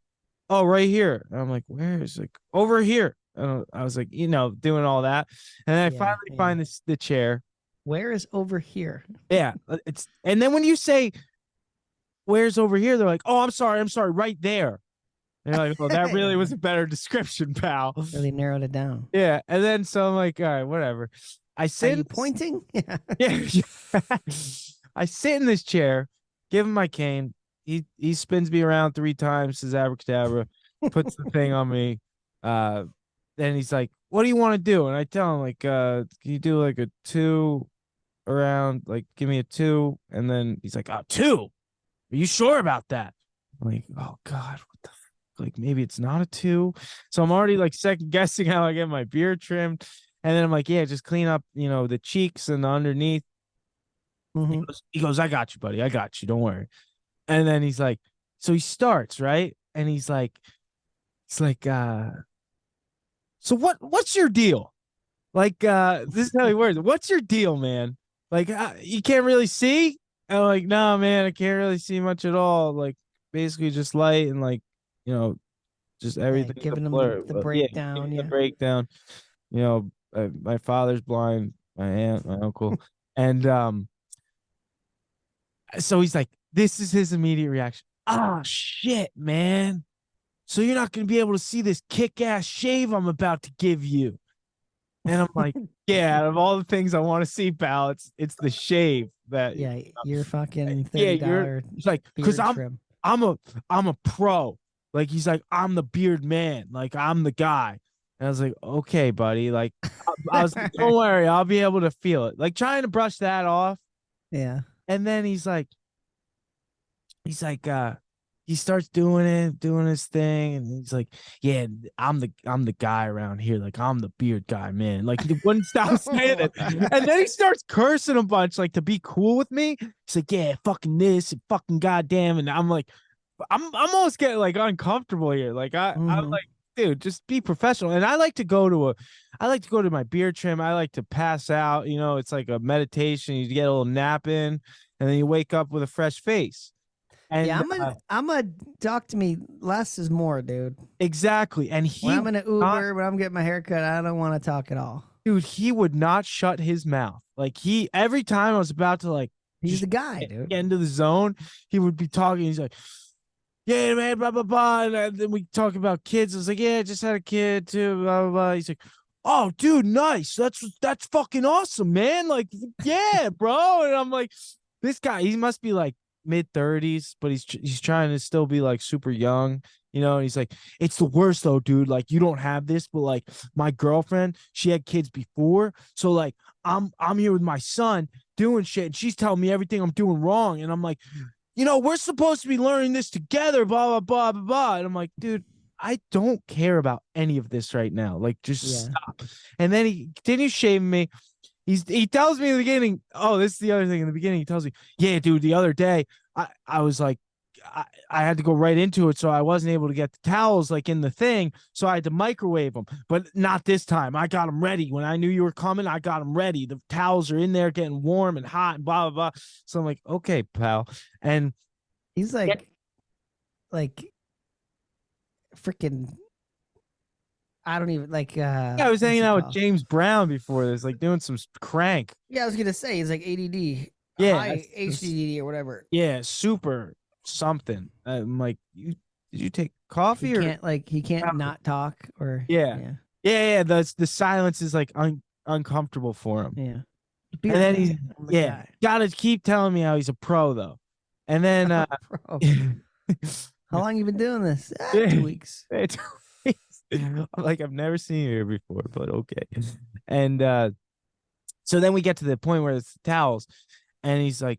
Speaker 3: "Oh, right here." And I'm like, "Where?" He's like, "Over here." And I was like, doing all that, and then I finally find the chair.
Speaker 2: Where is over here?
Speaker 3: Yeah, and then when you say, "Where's over here?" they're like, "Oh, I'm sorry, right there." And you're like, "Well, that really was a better description, pal."
Speaker 2: Really narrowed it down.
Speaker 3: Yeah, and then so I'm like, "All right, whatever." I sit.
Speaker 2: Are you pointing?
Speaker 3: Yeah. I sit in this chair, give him my cane. He spins me around 3 times, says abracadabra, puts the thing on me. Then he's like, "What do you want to do?" And I tell him, like, "Can you do like a 2 around? Like, give me a 2." And then he's like, "Oh, 2? Are you sure about that?" I'm like, "Oh God, what the fuck? Like, maybe it's not a 2." So I'm already like second guessing how I get my beard trimmed. And then I'm like, "Yeah, just clean up, the cheeks and the underneath."
Speaker 2: Mm-hmm.
Speaker 3: He goes, "I got you, buddy. I got you. Don't worry." And then he's like, so he starts, right? And he's like, "So what's your deal? Like, this is how he works. What's your deal, man? Like, you can't really see?" And I'm like, "No, man, I can't really see much at all. Like, basically just light and like, just everything."
Speaker 2: Yeah, giving him the breakdown.
Speaker 3: The breakdown. My father's blind, my aunt, my uncle. And so he's like, this is his immediate reaction. "Ah, shit, man. So you're not going to be able to see this kick-ass shave I'm about to give you." And I'm like, yeah, out of all the things I want to see, pal, it's the shave that.
Speaker 2: Yeah, you're fucking
Speaker 3: Yeah,
Speaker 2: $30
Speaker 3: he's like, because
Speaker 2: beard trim.
Speaker 3: I'm a pro. Like he's like, I'm the beard man. Like I'm the guy. And I was like, okay, buddy. Like I was like, don't worry, I'll be able to feel it. Like trying to brush that off.
Speaker 2: Yeah.
Speaker 3: And then he's like, he starts doing his thing, and he's like, yeah, I'm the guy around here. Like I'm the beard guy, man. Like he wouldn't stop saying it. And then he starts cursing a bunch, like to be cool with me. He's like, yeah, fucking this and fucking goddamn. And I'm like, I'm almost getting like uncomfortable here. Like I'm like, dude, just be professional. And I like to go to my beard trim. I like to pass out, it's like a meditation. You get a little nap in, and then you wake up with a fresh face. And
Speaker 2: yeah, I'm a talk to me. Less is more, dude.
Speaker 3: Exactly. And
Speaker 2: when I'm in an Uber, when I'm getting my haircut, I don't want to talk at all.
Speaker 3: Dude, he would not shut his mouth. Like every time I was about to like,
Speaker 2: he's the guy, dude.
Speaker 3: Get into the zone, he would be talking. He's like, yeah, man, blah, blah, blah. And then we talk about kids. I was like, yeah, I just had a kid too, blah, blah, blah. He's like, oh, dude, nice. That's fucking awesome, man. Like, yeah, bro. And I'm like, this guy, he must be like mid-30s, but he's trying to still be like super young, and he's like, it's the worst though, dude. Like, you don't have this, but like my girlfriend, she had kids before, so like I'm here with my son doing shit, and she's telling me everything I'm doing wrong, and I'm like, we're supposed to be learning this together, blah blah blah blah blah. And I'm like, dude, I don't care about any of this right now. Like, just stop. And then he continues shaving me. He tells me in the beginning, oh, this is the other thing. In the beginning, he tells me, yeah, dude, the other day, I was like, I had to go right into it, so I wasn't able to get the towels like in the thing, so I had to microwave them, but not this time. I got them ready. When I knew you were coming, I got them ready. The towels are in there getting warm and hot and blah, blah, blah. So I'm like, okay, pal. And
Speaker 2: he's like freaking... I don't even like.
Speaker 3: I was hanging out with James Brown before this, like doing some crank.
Speaker 2: Yeah, I was gonna say he's like ADD,
Speaker 3: yeah,
Speaker 2: HDD or whatever.
Speaker 3: Yeah, super something. I'm like, did you take coffee
Speaker 2: he can't not talk or
Speaker 3: yeah. The silence is like uncomfortable for him.
Speaker 2: Yeah,
Speaker 3: and then he's gotta keep telling me how he's a pro though, and then
Speaker 2: pro. How long you been doing this? 2 weeks.
Speaker 3: Like, I've never seen you here before, but okay. And so then we get to the point where it's the towels, and he's like,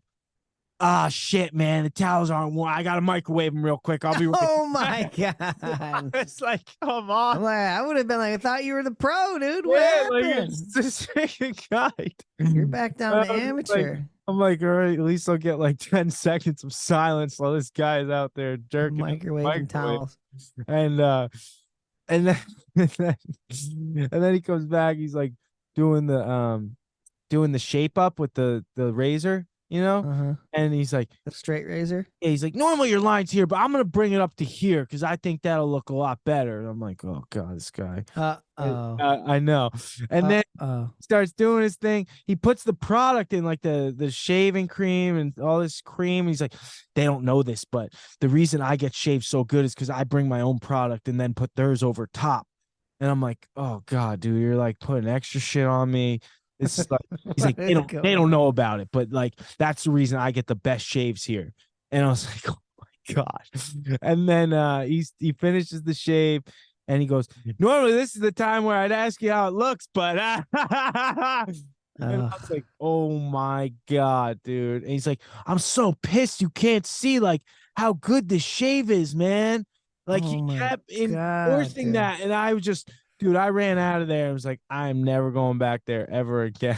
Speaker 3: ah, shit, man, the towels aren't warm. I gotta microwave them real quick. I'll be right
Speaker 2: Oh my god.
Speaker 3: It's like, come on.
Speaker 2: I'm like, I would have been like, I thought you were the pro, dude. What happened?
Speaker 3: Like, it's this freaking guy.
Speaker 2: You're back down to amateur.
Speaker 3: I'm like, all right, at least I'll get like 10 seconds of silence while this guy is out there jerking
Speaker 2: microwaving towels.
Speaker 3: And then he comes back. He's like doing the shape up with the razor, and he's like,
Speaker 2: the straight razor.
Speaker 3: Yeah, he's like, normally your line's here, but I'm gonna bring it up to here because I think that'll look a lot better. And I'm like, oh god, this guy. I know. And then starts doing his thing. He puts the product in, like the shaving cream and all this cream. He's like, they don't know this, but the reason I get shaved so good is because I bring my own product and then put theirs over top. And I'm like, oh god, dude, you're like putting extra shit on me. It's like, he's like, they don't know about it, but like that's the reason I get the best shaves here. And I was like, oh my god. And then he finishes the shave and he goes, normally this is the time where I'd ask you how it looks, but and I was like, oh my god, dude. And he's like, I'm so pissed you can't see like how good this shave is, man. Like, he kept enforcing that, and I was just, dude, I ran out of there. I was like, I'm never going back there ever again.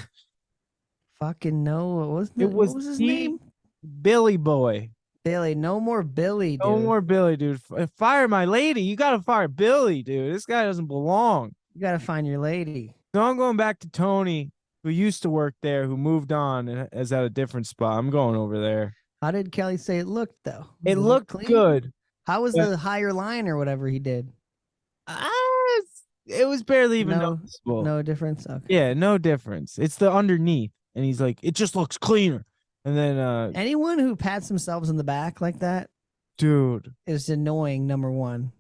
Speaker 2: Fucking no. What was his name?
Speaker 3: Billy Boy.
Speaker 2: Billy. No more Billy, dude.
Speaker 3: No more Billy, dude. Fire my lady. You got to fire Billy, dude. This guy doesn't belong.
Speaker 2: You got to find your lady.
Speaker 3: So I'm going back to Tony, who used to work there, who moved on and is at a different spot. I'm going over there.
Speaker 2: How did Kelly say it looked, though?
Speaker 3: It looked good.
Speaker 2: How was the higher line or whatever he did?
Speaker 3: It was barely even noticeable.
Speaker 2: No difference? Okay.
Speaker 3: Yeah, no difference. It's the underneath. And he's like, it just looks cleaner. And then
Speaker 2: anyone who pats themselves in the back like that,
Speaker 3: dude,
Speaker 2: is annoying, number one.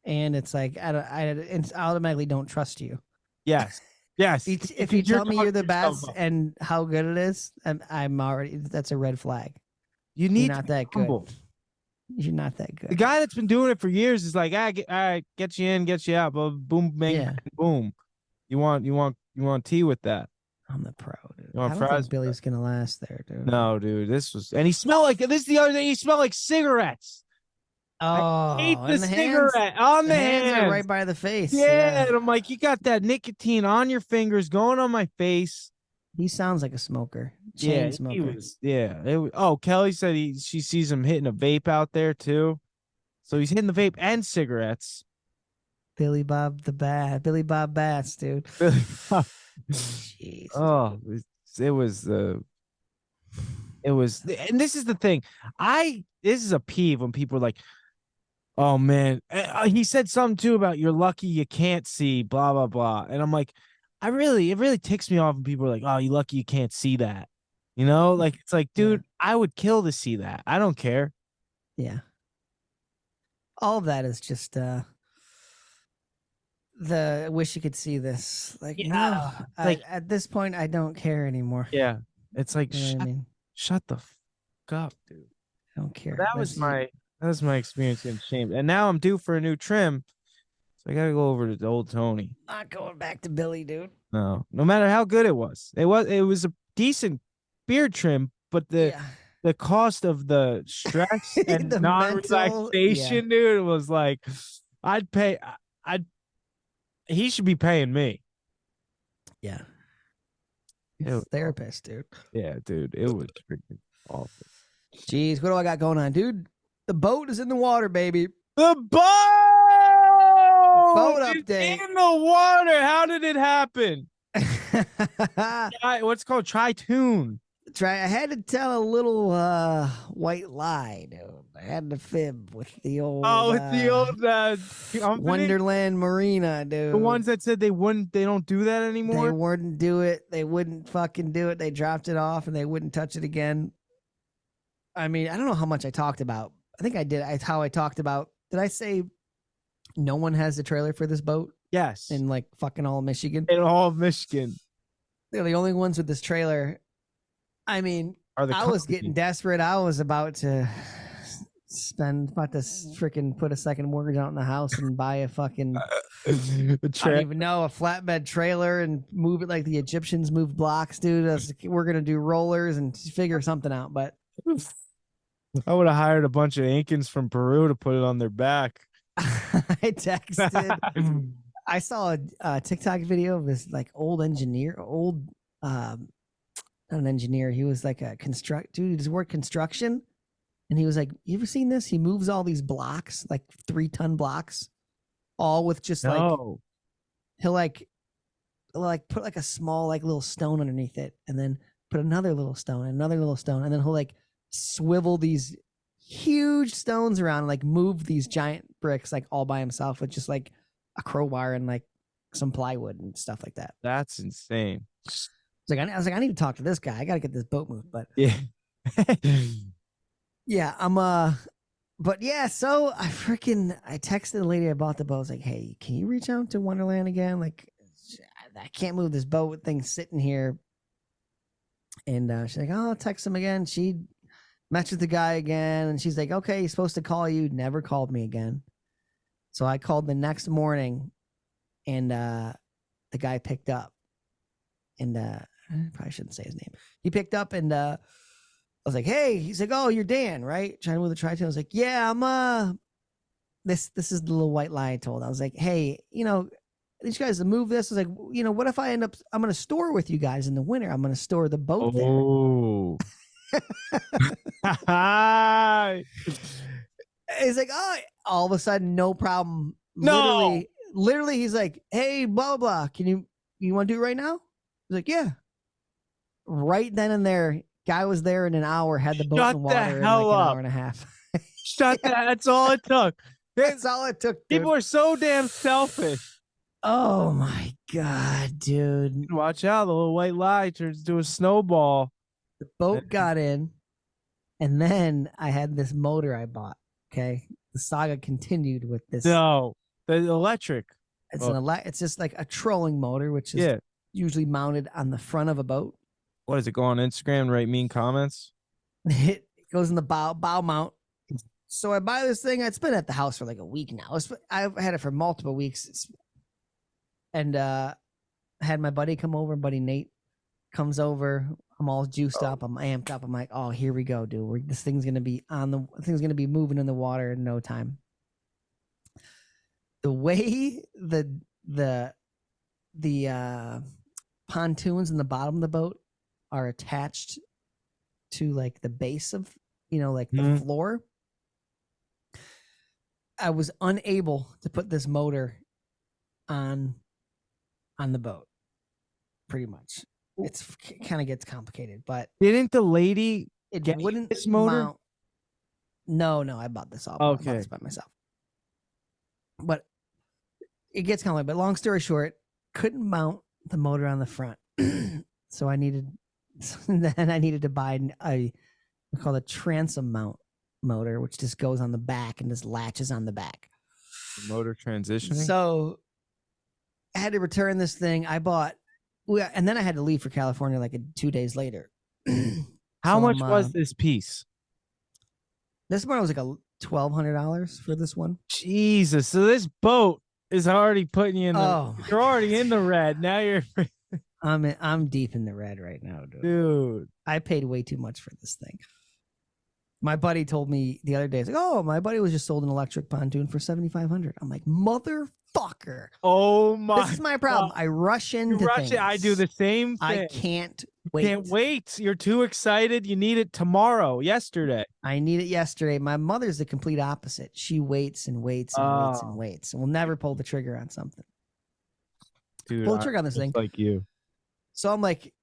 Speaker 2: And it's like, I automatically don't trust you.
Speaker 3: Yes. Yes.
Speaker 2: If you tell me you're the best and how good it is, I'm already, that's a red flag.
Speaker 3: You need
Speaker 2: You're not that
Speaker 3: humble.
Speaker 2: good. You're not that good.
Speaker 3: The guy that's been doing it for years is like, get you in, get you out, but boom, bang,
Speaker 2: Yeah.
Speaker 3: boom. You want tea with that?
Speaker 2: I'm the pro, dude.
Speaker 3: You want
Speaker 2: I don't
Speaker 3: fries
Speaker 2: think Billy's gonna last there, dude.
Speaker 3: No, dude. And he smelled like this. Is the other thing. He smelled like cigarettes.
Speaker 2: Oh,
Speaker 3: I ate the
Speaker 2: hands,
Speaker 3: cigarette on the
Speaker 2: hands
Speaker 3: hands.
Speaker 2: are right by the face.
Speaker 3: Yeah, and I'm like, you got that nicotine on your fingers, going on my face.
Speaker 2: He sounds like a smoker. Chain smoker.
Speaker 3: Kelly said she sees him hitting a vape out there too. So he's hitting the vape and cigarettes.
Speaker 2: Billy Bob Bass, dude.
Speaker 3: Jeez. Oh, it was, and this is the thing. This is a peeve when people are like, oh man, he said something too about you're lucky you can't see, blah, blah, blah. And I'm like, it really ticks me off when people are like, oh, you lucky you can't see that. You know, like, it's like, dude, I would kill to see that. I don't care.
Speaker 2: Yeah. All of that is just the wish you could see this. Like, no, like at this point, I don't care anymore.
Speaker 3: Yeah. It's like,
Speaker 2: you know what I mean?
Speaker 3: Shut the fuck up, dude.
Speaker 2: I don't care.
Speaker 3: That was my experience in shame. And now I'm due for a new trim. So I gotta go over to the old Tony.
Speaker 2: Not going back to Billy, dude.
Speaker 3: No matter how good it was. It was a decent beard trim, but the cost of the stress and
Speaker 2: the
Speaker 3: non-relaxation, dude, was like, he should be paying me.
Speaker 2: Yeah. He's a therapist, dude.
Speaker 3: Yeah, dude. It was freaking awful.
Speaker 2: Jeez, what do I got going on, dude? The boat is in the water, baby.
Speaker 3: The boat
Speaker 2: update
Speaker 3: in the water. How did it happen? What's called Tri-Tune.
Speaker 2: I had to tell a little white lie, dude. I had to fib with the old Wonderland Marina, dude.
Speaker 3: The ones that said they don't do that anymore.
Speaker 2: They wouldn't do it. They wouldn't fucking do it. They dropped it off and they wouldn't touch it again. I mean, I don't know how much I talked about. I think I did. How I talked about. Did I say no one has the trailer for this boat?
Speaker 3: Yes.
Speaker 2: In like fucking all of Michigan.
Speaker 3: In all of Michigan.
Speaker 2: They're the only ones with this trailer. I mean, I was getting desperate. I was about to freaking put a second mortgage out in the house and buy a fucking, I don't even know, a flatbed trailer and move it like the Egyptians moved blocks, dude. We're going to do rollers and figure something out. But
Speaker 3: I would have hired a bunch of Incans from Peru to put it on their back.
Speaker 2: I texted. I saw a TikTok video of this like old engineer, not an engineer. He was like a dude. His work construction, and he was like, "You ever seen this? He moves all these blocks, like 3-ton blocks, all with just like he'll like put like a small like little stone underneath it, and then put another little stone, and then he'll like swivel these huge stones around, and like move these giant bricks like all by himself with just like a crowbar and like some plywood and stuff like that.
Speaker 3: That's insane."
Speaker 2: I was like, I need to talk to this guy. I got to get this boat moved. But
Speaker 3: yeah,
Speaker 2: yeah, but yeah. So I texted the lady I bought the boat. I was like, hey, can you reach out to Wonderland again? Like, I can't move this boat thing sitting here. And she's like, oh, I'll text him again. She matched with the guy again, and she's like, okay, he's supposed to call you. Never called me again. So I called the next morning, and the guy picked up. And I probably shouldn't say his name. He picked up, and I was like, hey. He's like, oh, you're Dan, right? Trying to move the Tri-Tune. I was like, yeah, I'm this is the little white lie I told. I was like, hey, these guys to move this. I was like, what if I'm going to store with you guys in the winter? I'm going to store the boat there. He's like, oh, all of a sudden, no problem.
Speaker 3: No.
Speaker 2: Literally, he's like, hey, blah, blah, blah. You want to do it right now? He's like, yeah. Right then and there, guy was there in an hour, had the boat in the water in like an hour and a half.
Speaker 3: Shut that. That's all it took.
Speaker 2: That's all it took. Dude.
Speaker 3: People are so damn selfish.
Speaker 2: Oh my God, dude.
Speaker 3: Watch out. The little white lie turns into a snowball.
Speaker 2: The boat got in, and then I had this motor I bought. Okay. The saga continued with this.
Speaker 3: No, the electric.
Speaker 2: It's it's just like a trolling motor, which is usually mounted on the front of a boat.
Speaker 3: What does it go on Instagram and write mean comments?
Speaker 2: It goes in the bow mount. So I buy this thing. It's been at the house for like a week now. I've had it for multiple weeks. And I had my buddy come over. Buddy Nate comes over. I'm all juiced up. I'm amped up. I'm like, oh, here we go, dude. This thing's gonna be moving in the water in no time. The way the pontoons in the bottom of the boat are attached to like the base of, like the floor, I was unable to put this motor on the boat. Pretty much, it kind of gets complicated. But
Speaker 3: didn't the lady
Speaker 2: it wouldn't
Speaker 3: this motor?
Speaker 2: Mount. No, I bought this all.
Speaker 3: Okay,
Speaker 2: I bought this by myself. But it gets complicated. But long story short, couldn't mount the motor on the front, so I needed to buy we call it a transom mount motor, which just goes on the back and just latches on the back.
Speaker 3: The motor transitioning.
Speaker 2: So I had to return this thing. And then I had to leave for California like 2 days later.
Speaker 3: How much was this piece?
Speaker 2: This one was like $1,200 for this one.
Speaker 3: Jesus! So this boat is already putting you in the. You're already in the red. Now you're.
Speaker 2: I'm deep in the red right now,
Speaker 3: dude.
Speaker 2: I paid way too much for this thing. My buddy told me the other day, he's like, "Oh, my buddy was just sold an electric pontoon for $7,500." I'm like, motherfucker!
Speaker 3: Oh my!
Speaker 2: This is my problem. I rush into things.
Speaker 3: I do the same thing.
Speaker 2: I can't wait.
Speaker 3: Can't wait. You're too excited. You need it tomorrow. Yesterday.
Speaker 2: I need it yesterday. My mother's the complete opposite. She waits and waits and waits and waits, and will never pull the trigger on something.
Speaker 3: Dude,
Speaker 2: pull the trigger on this thing.
Speaker 3: Like you.
Speaker 2: So I'm like,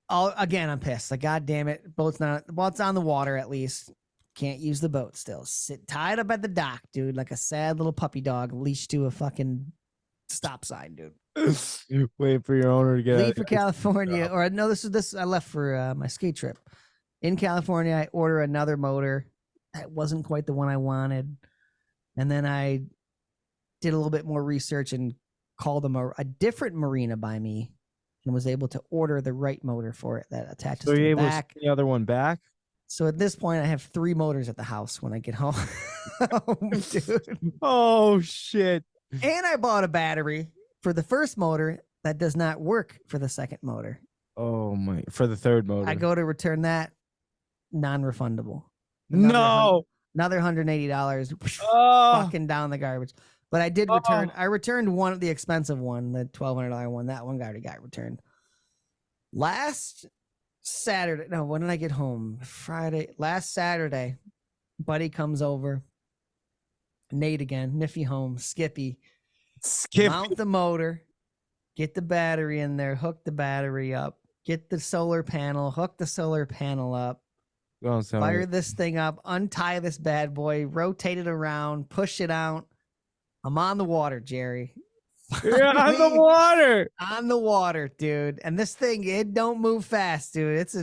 Speaker 2: I'm pissed. Like, God damn it. Boat's not, well, it's on the water at least. Can't use the boat still. Sit tied up at the dock, dude, like a sad little puppy dog leashed to a fucking stop sign, dude.
Speaker 3: Wait for your owner to get
Speaker 2: leave for California. Or no, this I left for my skate trip. In California, I order another motor. That wasn't quite the one I wanted. And then I did a little bit more research and called them a different marina by me. And was able to order the right motor for it that attaches to the back.
Speaker 3: The other one back.
Speaker 2: So at this point, I have 3 motors at the house when I get home. Dude.
Speaker 3: Oh shit!
Speaker 2: And I bought a battery for the first motor that does not work for the second motor.
Speaker 3: Oh my! For the third motor,
Speaker 2: I go to return that, non-refundable.
Speaker 3: Another
Speaker 2: $180. Fucking down the garbage. But I did return. I returned one of the expensive one, the $1,200 one. That one already got returned. Last Saturday. No, when did I get home? Friday. Last Saturday, buddy comes over. Nate again. Niffy home. Skippy. Mount the motor. Get the battery in there. Hook the battery up. Get the solar panel. Hook the solar panel up. Fire this thing up. Untie this bad boy. Rotate it around. Push it out. I'm on the water, Jerry.
Speaker 3: You're on the water.
Speaker 2: On the water, dude. And this thing, it don't move fast, dude. It's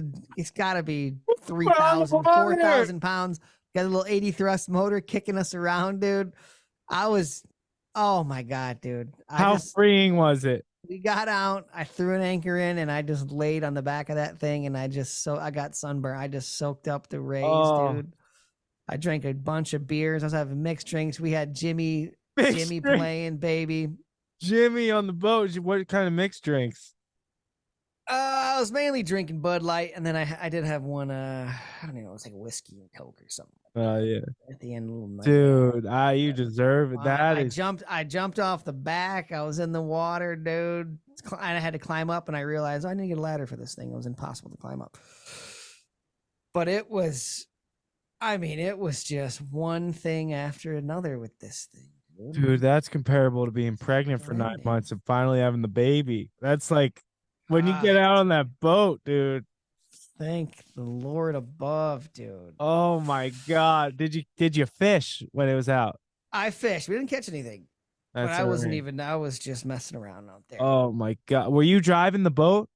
Speaker 2: gotta be 3,000, 4,000 pounds. Got a little 80 thrust motor kicking us around, dude. Oh my God, dude.
Speaker 3: How freeing was it?
Speaker 2: We got out. I threw an anchor in and I just laid on the back of that thing and I got sunburn. I just soaked up the rays, dude. I drank a bunch of beers. I was having mixed drinks. We had Jimmy playing, baby.
Speaker 3: Jimmy on the boat. What kind of mixed drinks?
Speaker 2: I was mainly drinking Bud Light, and then I did have one. I don't know. It was like a whiskey and Coke or something.
Speaker 3: Oh yeah.
Speaker 2: At the end, a little
Speaker 3: dude. You deserve it.
Speaker 2: I jumped off the back. I was in the water, dude. I had to climb up, and I realized I didn't get a ladder for this thing. It was impossible to climb up. But it was just one thing after another with this thing.
Speaker 3: Dude, that's comparable to being pregnant for 9 months and finally having the baby. That's like when you get out on that boat, dude.
Speaker 2: Thank the Lord above, dude.
Speaker 3: Oh my God. Did you fish when it was out?
Speaker 2: I fished. We didn't catch anything. But I was just messing around out there.
Speaker 3: Oh my God. Were you driving the boat?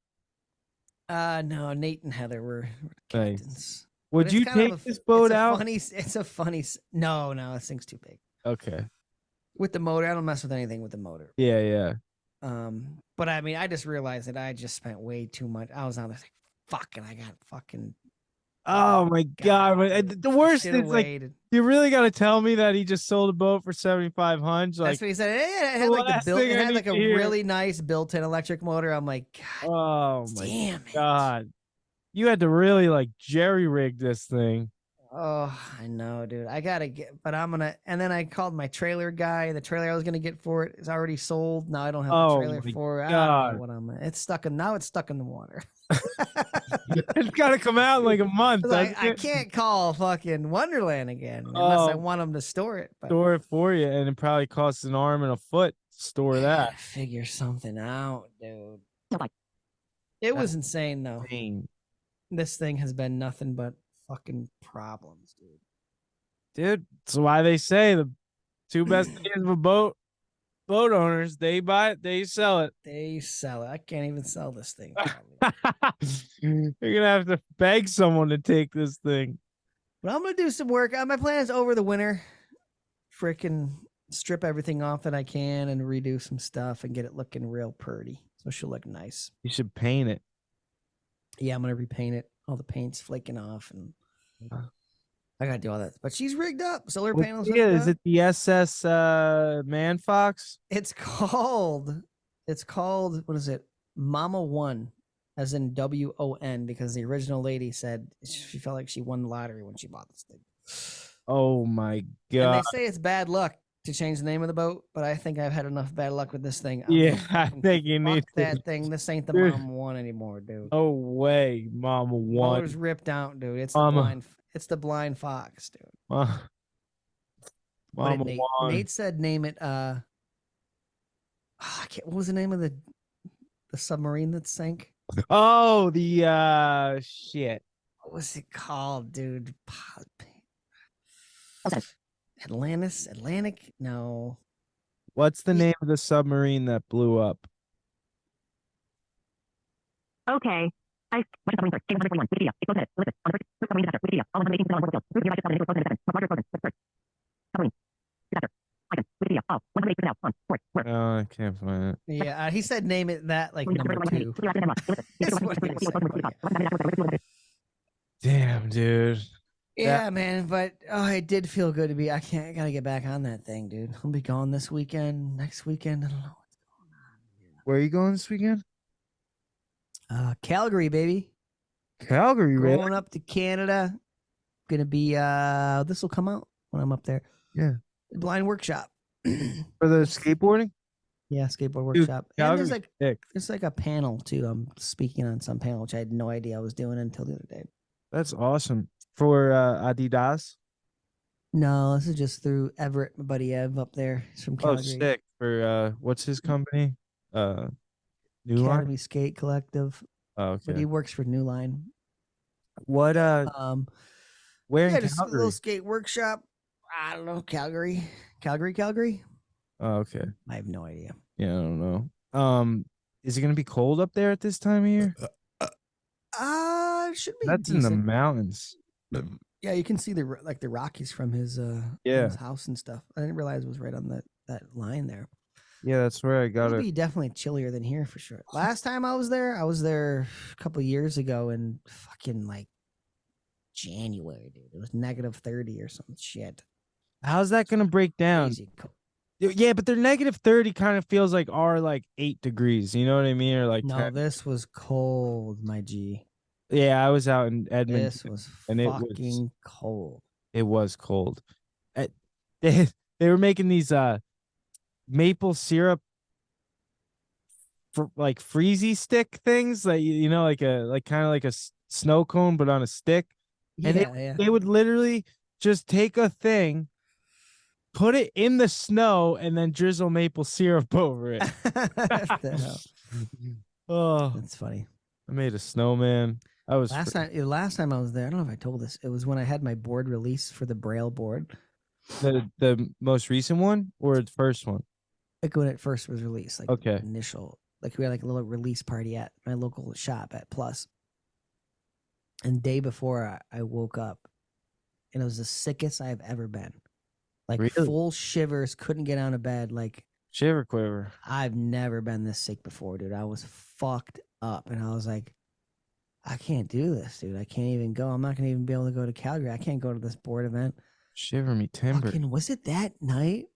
Speaker 2: No, Nate and Heather were captains.
Speaker 3: Would you take this boat out?
Speaker 2: It's a funny. No, this thing's too big.
Speaker 3: Okay.
Speaker 2: With the motor, I don't mess with anything with the motor.
Speaker 3: Yeah.
Speaker 2: But I mean, I just realized that I just spent way too much. I was on this like, fucking, I got fucking.
Speaker 3: Oh my God. The worst is like,
Speaker 2: waited.
Speaker 3: you really got to tell me that he just sold a boat for 7,500. Like,
Speaker 2: that's what he said. It had like the built. It had like a really nice built-in electric motor. I'm like, God,
Speaker 3: oh my
Speaker 2: damn
Speaker 3: God. You had to really like jerry rig this thing.
Speaker 2: Oh, I know, dude. I gotta get, but I'm gonna. And then I called my trailer guy. The trailer I was gonna get for it is already sold. Now I don't have the trailer for it. I don't know what I'm. It's stuck in. Now it's stuck in the water.
Speaker 3: It's gotta come out in like a month.
Speaker 2: I can't call fucking Wonderland again unless I want them to store it. But
Speaker 3: store it for you, and it probably costs an arm and a foot to store that.
Speaker 2: Figure something out, dude. It was insane though. This thing has been nothing but fucking problems,
Speaker 3: dude. That's why they say the two best days of a boat owners, they buy it, they sell it.
Speaker 2: I can't even sell this thing.
Speaker 3: You're gonna have to beg someone to take this thing.
Speaker 2: But I'm gonna do some work. My plan is over the winter, freaking strip everything off that I can and redo some stuff and get it looking real pretty, so she'll look nice.
Speaker 3: You should paint it. Yeah,
Speaker 2: I'm gonna repaint it. All the paint's flaking off, and I gotta do all that. But she's rigged up. Solar panels.
Speaker 3: Yeah, is it the SS Man Fox?
Speaker 2: It's called. What is it? Mama One, as in WON, because the original lady said she felt like she won the lottery when she bought this thing.
Speaker 3: Oh my God!
Speaker 2: And they say it's bad luck to change the name of the boat, but I think I've had enough bad luck with this thing.
Speaker 3: I think you need
Speaker 2: that thing. This ain't the Mama One anymore, dude.
Speaker 3: No way, Mama One.
Speaker 2: Motor's ripped out, dude. It's the blind. It's the blind fox, dude.
Speaker 3: Mama One.
Speaker 2: Nate said name it. I can't. What was the name of the submarine that sank?
Speaker 3: Oh, the shit.
Speaker 2: What was it called, dude? Atlantic? No.
Speaker 3: What's the name of the submarine that blew up?
Speaker 4: Okay.
Speaker 3: Oh, I can't find it.
Speaker 2: Yeah, he said name it that like number 2.
Speaker 3: Damn, dude.
Speaker 2: Yeah, man, but it did feel good to be. I gotta get back on that thing, dude. I'll be gone this weekend, next weekend. I don't know what's going on.
Speaker 3: Where are you going this weekend?
Speaker 2: Calgary, baby.
Speaker 3: Calgary,
Speaker 2: going up to Canada. Gonna be this will come out when I'm up there.
Speaker 3: Yeah.
Speaker 2: Blind workshop.
Speaker 3: For the skateboarding?
Speaker 2: Yeah, skateboard workshop.
Speaker 3: Dude,
Speaker 2: and there's like a panel too. I'm speaking on some panel, which I had no idea I was doing until the other day.
Speaker 3: That's awesome. For Adidas?
Speaker 2: No, this is just through Everett, my buddy Ev up there. He's from Calgary.
Speaker 3: Oh, sick. For what's his company? New
Speaker 2: Academy
Speaker 3: Line?
Speaker 2: Skate Collective.
Speaker 3: Oh, okay.
Speaker 2: But he works for New Line.
Speaker 3: What where in
Speaker 2: just
Speaker 3: Calgary?
Speaker 2: A little skate workshop. I don't know, Calgary.
Speaker 3: Oh, okay.
Speaker 2: I have no idea.
Speaker 3: Yeah, I don't know. Is it gonna be cold up there at this time of year?
Speaker 2: It should be.
Speaker 3: That's
Speaker 2: decent.
Speaker 3: in the mountains.
Speaker 2: Yeah, you can see the Rockies from his his house and stuff. I didn't realize it was right on that line there.
Speaker 3: Yeah, that's where I got it.
Speaker 2: It'll be definitely chillier than here for sure. Last time I was there a couple of years ago in fucking like January, dude. It was -30 or some shit.
Speaker 3: How's that gonna break down? Yeah, but their -30 kind of feels like our like 8 degrees. You know what I mean? Or like 10.
Speaker 2: This was cold, my G.
Speaker 3: Yeah, I was out in Edmonton.
Speaker 2: This was fucking cold.
Speaker 3: It was cold. They were making these maple syrup for like freezy stick things, like like kind of like a snow cone but on a stick. And they would literally just take a thing, put it in the snow, and then drizzle maple syrup over it. Oh,
Speaker 2: that's funny.
Speaker 3: I made a snowman. I was
Speaker 2: last time I was there. I don't know if I told this. It was when I had my board release for the Braille board.
Speaker 3: The most recent one or the first one?
Speaker 2: Like when it first was released, like
Speaker 3: okay,
Speaker 2: initial. Like we had like a little release party at my local shop at Plus. And day before I woke up, and it was the sickest I've ever been. Like full shivers, couldn't get out of bed. Like
Speaker 3: Shiver quiver.
Speaker 2: I've never been this sick before, dude. I was fucked up, and I was like, I can't do this, dude. I can't even go. I'm not gonna even be able to go to Calgary. I can't go to this board event.
Speaker 3: Shiver me timber.
Speaker 2: Fucking, was it that night?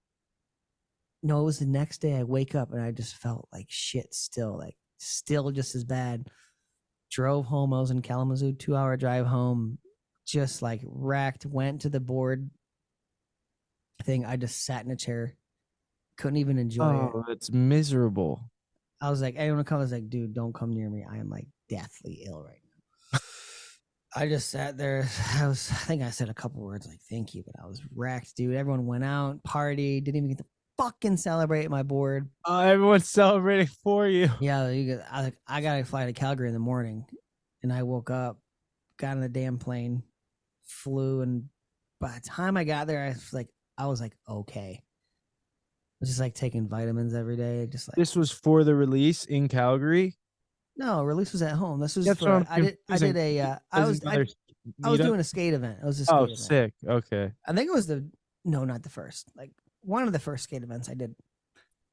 Speaker 2: No, it was the next day. I wake up and I just felt like shit still, still just as bad. Drove home. I was in Kalamazoo, 2-hour drive home, just like wrecked. Went to the board thing. I just sat in a chair. Couldn't even enjoy it.
Speaker 3: Oh, it's miserable.
Speaker 2: I was like, anyone come? I was like, dude, don't come near me. I am like deathly ill right now. I just sat there. I think I said a couple words like thank you, but I was wrecked, dude. Everyone went out, partied, didn't even get to fucking celebrate my board.
Speaker 3: Oh, everyone's celebrating for you.
Speaker 2: Yeah, I gotta fly to Calgary in the morning, and I woke up, got on the damn plane, flew, and by the time I got there, I was like okay. I was just like taking vitamins every day, just like.
Speaker 3: This was for the release in Calgary.
Speaker 2: No, release was at home. This was
Speaker 3: That's
Speaker 2: for I was doing a skate event. It was a skate event.
Speaker 3: Sick. Okay.
Speaker 2: I think it was not the first. Like one of the first skate events I did.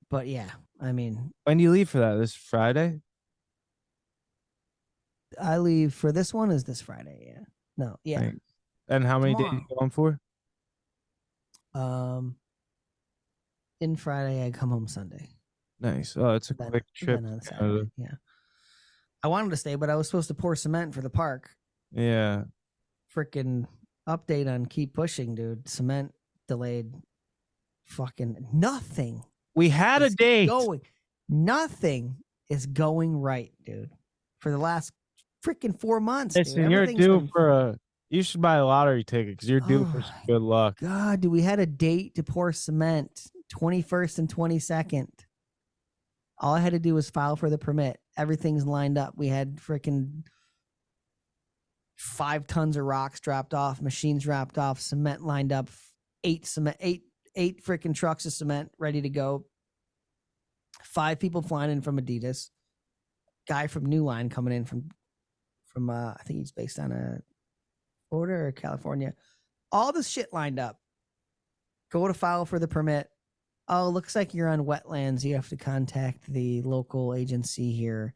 Speaker 2: But yeah, I mean,
Speaker 3: when do you leave for that? This Friday?
Speaker 2: I leave for this one is this Friday, yeah. No, yeah.
Speaker 3: Thanks. And how many days are you going for?
Speaker 2: In Friday, I come home Sunday.
Speaker 3: Nice. Oh, it's a quick trip.
Speaker 2: On Saturday, yeah. I wanted to stay, but I was supposed to pour cement for the park.
Speaker 3: Yeah.
Speaker 2: Freaking update on keep pushing, dude. Cement delayed. Fucking nothing.
Speaker 3: We had a date.
Speaker 2: Nothing is going right, dude. For the last freaking 4 months.
Speaker 3: Listen,
Speaker 2: dude.
Speaker 3: you're due for you should buy a lottery ticket because you're due for some good luck.
Speaker 2: God, dude, we had a date to pour cement, 21st and 22nd. All I had to do was file for the permit. Everything's lined up. We had freaking 5 tons of rocks dropped off, machines dropped off, cement lined up, 8 freaking trucks of cement ready to go. 5 people flying in from Adidas. Guy from New Line coming in from I think he's based on Florida or California. All this shit lined up. Go to file for the permit. Oh, looks like you're on wetlands. You have to contact the local agency here.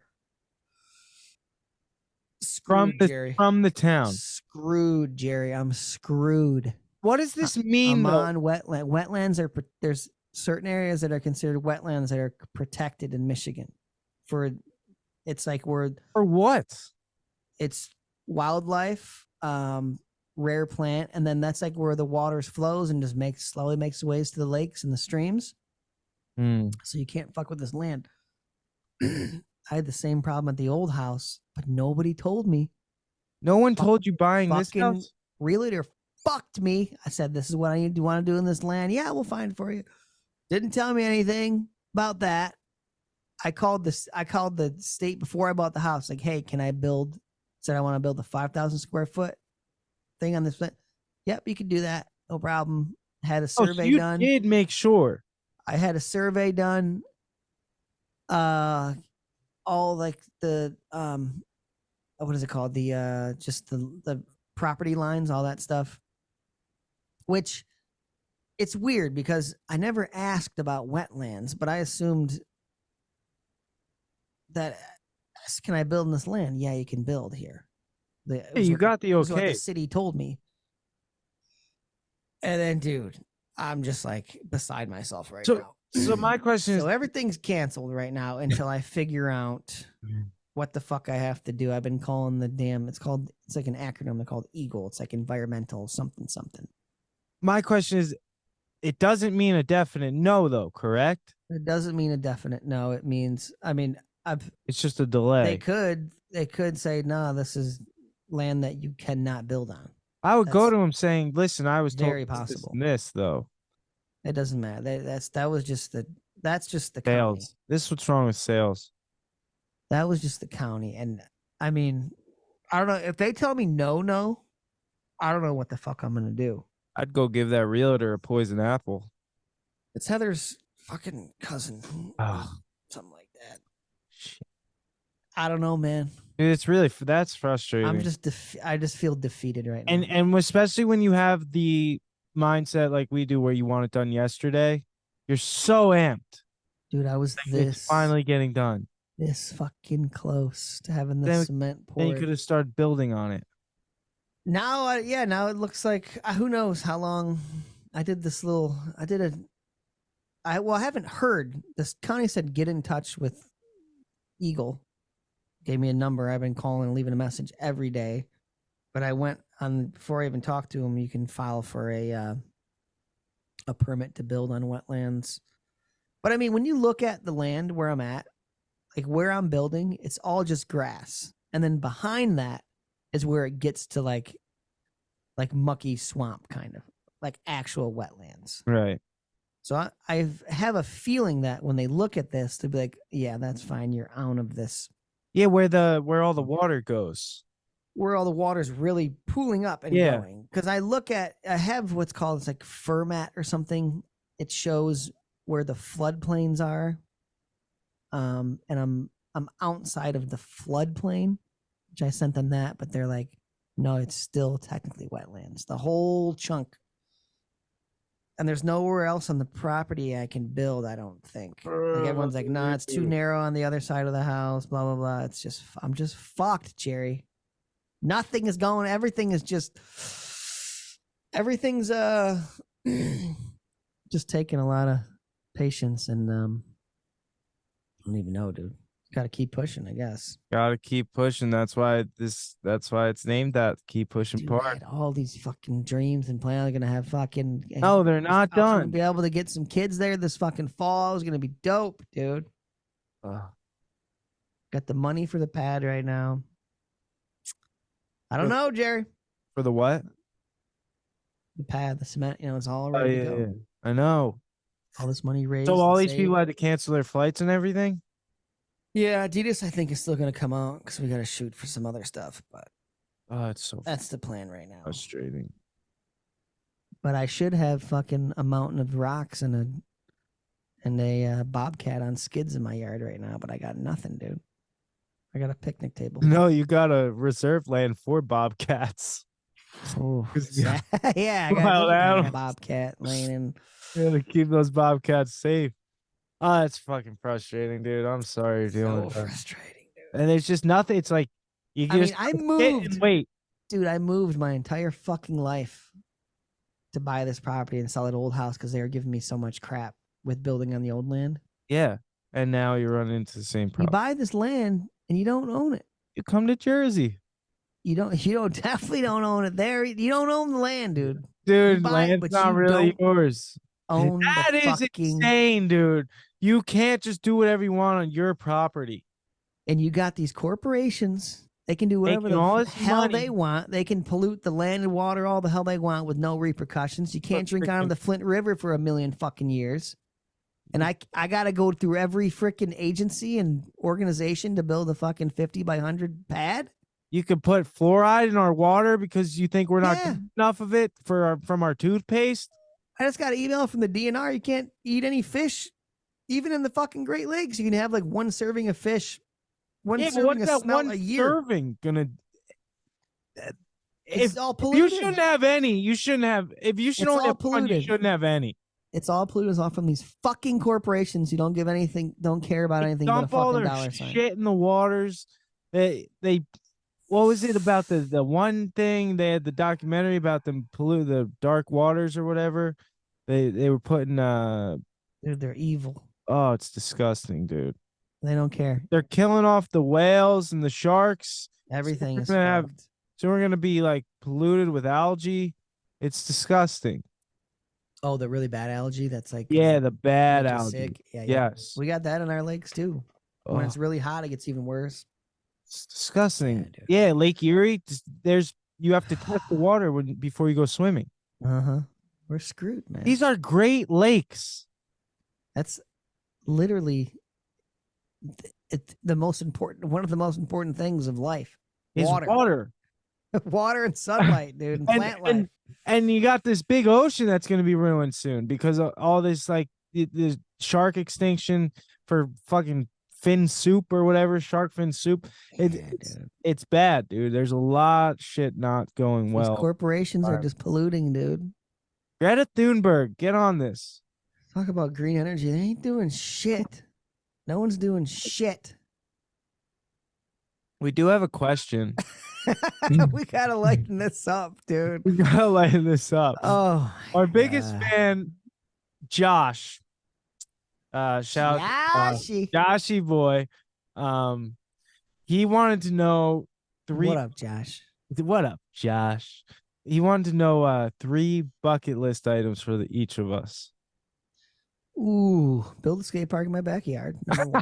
Speaker 2: Screwed, Jerry.
Speaker 3: From the town.
Speaker 2: Screwed, Jerry. I'm screwed.
Speaker 3: What does this mean?
Speaker 2: I'm on wetland. Wetlands are there's certain areas that are considered wetlands that are protected in Michigan. It's like for
Speaker 3: what?
Speaker 2: It's wildlife, rare plant, and then that's like where the water flows and just slowly makes ways to the lakes and the streams. So you can't fuck with this land. I had the same problem at the old house, but nobody told me.
Speaker 3: No one told you buying this house?
Speaker 2: Realtor fucked me. I said, this is what I need to want to do in this land. Yeah, we'll find it for you. Didn't tell me anything about that. I called the state before I bought the house. Like, hey, can I build? Said I want to build a 5,000 square foot thing on this. Yep, you can do that. No problem. Had a survey done.
Speaker 3: You did make sure.
Speaker 2: I had a survey done. All like the what is it called? The just the property lines, all that stuff. Which it's weird because I never asked about wetlands, but I assumed that can I build in this land? Yeah, you can build here.
Speaker 3: You got the okay.
Speaker 2: What the city told me. And then, dude, I'm just like beside myself right now.
Speaker 3: So my question is,
Speaker 2: so everything's canceled right now until I figure out what the fuck I have to do. I've been calling it's like an acronym. They're called EAGLE. It's like environmental something.
Speaker 3: My question is, it doesn't mean a definite no, though, correct?
Speaker 2: It doesn't mean a definite no. It means,
Speaker 3: it's just a delay.
Speaker 2: They could say, no, this is land that you cannot build on.
Speaker 3: I would go to him saying, listen, I was told
Speaker 2: very possible.
Speaker 3: This though.
Speaker 2: It doesn't matter. That's just the
Speaker 3: sales.
Speaker 2: County.
Speaker 3: This is what's wrong with sales.
Speaker 2: That was just the county. And I mean, I don't know if they tell me no, I don't know what the fuck I'm going to do.
Speaker 3: I'd go give that realtor a poison apple.
Speaker 2: It's Heather's fucking cousin.
Speaker 3: Oh.
Speaker 2: Something like that. Shit. I don't know, man.
Speaker 3: Dude, that's frustrating.
Speaker 2: I just feel defeated right now.
Speaker 3: And especially when you have the mindset like we do where you want it done yesterday, you're so amped.
Speaker 2: Dude, I was
Speaker 3: It's finally getting done.
Speaker 2: this fucking close to having the cement poured.
Speaker 3: Then you could have started building on it.
Speaker 2: Now, now it looks like who knows how long I did this little. I haven't heard. This county said get in touch with Eagle. Gave me a number. I've been calling and leaving a message every day. But I went on before I even talked to him. You can file for a permit to build on wetlands. But I mean, when you look at the land where I'm at, like where I'm building, it's all just grass, and then behind that is where it gets to like mucky swamp, kind of like actual wetlands.
Speaker 3: Right.
Speaker 2: So I have a feeling that when they look at this, they'll be like, yeah, that's fine. You're out of this.
Speaker 3: Yeah, where all the water goes.
Speaker 2: Where all the water's really pooling up and going. Because I have what's called, it's like FERMAT or something. It shows where the floodplains are. And I'm outside of the floodplain, which I sent them that, but they're like, no, it's still technically wetlands. The whole chunk. And there's nowhere else on the property I can build, I don't think. Like everyone's like, nah, it's too narrow on the other side of the house, blah, blah, blah. It's just, I'm just fucked, Jerry. Nothing is going, everything's just taking a lot of patience, and I don't even know, dude. Got to keep pushing, I guess.
Speaker 3: Got to keep pushing. That's why it's named that. Keep pushing
Speaker 2: Dude,
Speaker 3: part.
Speaker 2: I had all these fucking dreams and plans. I'm gonna have fucking.
Speaker 3: No, they're not done.
Speaker 2: Be able to get some kids there this fucking fall. It was gonna be dope, dude. Got the money for the pad right now. I don't know, Jerry.
Speaker 3: For the what?
Speaker 2: The pad, the cement. It's all ready to go.
Speaker 3: Yeah. I know.
Speaker 2: All this money raised.
Speaker 3: So all these people had to cancel their flights and everything?
Speaker 2: Yeah, Adidas, I think, is still going to come out because we got to shoot for some other stuff. But that's the plan right now.
Speaker 3: Frustrating.
Speaker 2: But I should have fucking a mountain of rocks and a bobcat on skids in my yard right now. But I got nothing, dude. I got a picnic table.
Speaker 3: No, you got a reserve land for bobcats.
Speaker 2: Oh, yeah, I got a bobcat laying in.
Speaker 3: You gotta keep those bobcats safe. Oh, it's fucking frustrating, dude. I'm sorry you're dealing with that.
Speaker 2: Frustrating, dude.
Speaker 3: And it's just nothing. It's like
Speaker 2: I moved.
Speaker 3: Wait,
Speaker 2: dude, I moved my entire fucking life to buy this property and sell that old house because they were giving me so much crap with building on the old land.
Speaker 3: Yeah, and now you're running into the same problem.
Speaker 2: You buy this land and you don't own it.
Speaker 3: You come to Jersey.
Speaker 2: You definitely don't own it there. You don't own the land, dude.
Speaker 3: Dude, land's not really yours. That is insane, dude. You can't just do whatever you want on your property.
Speaker 2: And you got these corporations. They can do whatever the hell they want. They can pollute the land and water all the hell they want with no repercussions. You can't drink out of the Flint River for 1 million fucking years. And I got to go through every freaking agency and organization to build a fucking 50 by 100 pad.
Speaker 3: You could put fluoride in our water because you think we're not getting enough of it from our toothpaste.
Speaker 2: I just got an email from the DNR. You can't eat any fish, even in the fucking Great Lakes. You can have like one serving of fish, serving of smelt a year.
Speaker 3: Serving gonna?
Speaker 2: It's all polluted.
Speaker 3: You shouldn't have any. You shouldn't have. If you should only have one, you shouldn't have any.
Speaker 2: It's all polluted. It's all from these fucking corporations who don't give anything, don't care about anything but a fucking dollar sign.
Speaker 3: Shit in the waters. They. What was it about the one thing they had the documentary about them pollute the dark waters or whatever? They were putting
Speaker 2: Dude, they're evil.
Speaker 3: Oh, it's disgusting, dude.
Speaker 2: They don't care.
Speaker 3: They're killing off the whales and the sharks.
Speaker 2: Everything is
Speaker 3: fucked. So we're gonna be like polluted with algae. It's disgusting.
Speaker 2: Oh, the really bad algae that's like
Speaker 3: the bad algae.
Speaker 2: Sick. Yeah,
Speaker 3: yes.
Speaker 2: We got that in our lakes too. When it's really hot, it gets even worse.
Speaker 3: It's disgusting. Yeah, Lake Erie. You have to test the water before you go swimming.
Speaker 2: We're screwed, man.
Speaker 3: These are great lakes.
Speaker 2: That's literally the most important. One of the most important things of life
Speaker 3: is water.
Speaker 2: Water and sunlight, dude, and plant life.
Speaker 3: And you got this big ocean that's going to be ruined soon because of all this, like the shark extinction for fucking fin soup or whatever, shark fin soup. It's bad, dude. There's a lot of shit not going well.
Speaker 2: These corporations are just polluting, dude.
Speaker 3: Greta Thunberg, get on this.
Speaker 2: Talk about green energy. They ain't doing shit. No one's doing shit.
Speaker 3: We do have a question.
Speaker 2: We gotta lighten this up, dude.
Speaker 3: We gotta lighten this up.
Speaker 2: Oh,
Speaker 3: our biggest fan, Josh. Shout out Joshy boy. He wanted to know
Speaker 2: What up, Josh?
Speaker 3: What up, Josh? He wanted to know 3 bucket list items for each of us.
Speaker 2: Ooh, build a skate park in my backyard. Number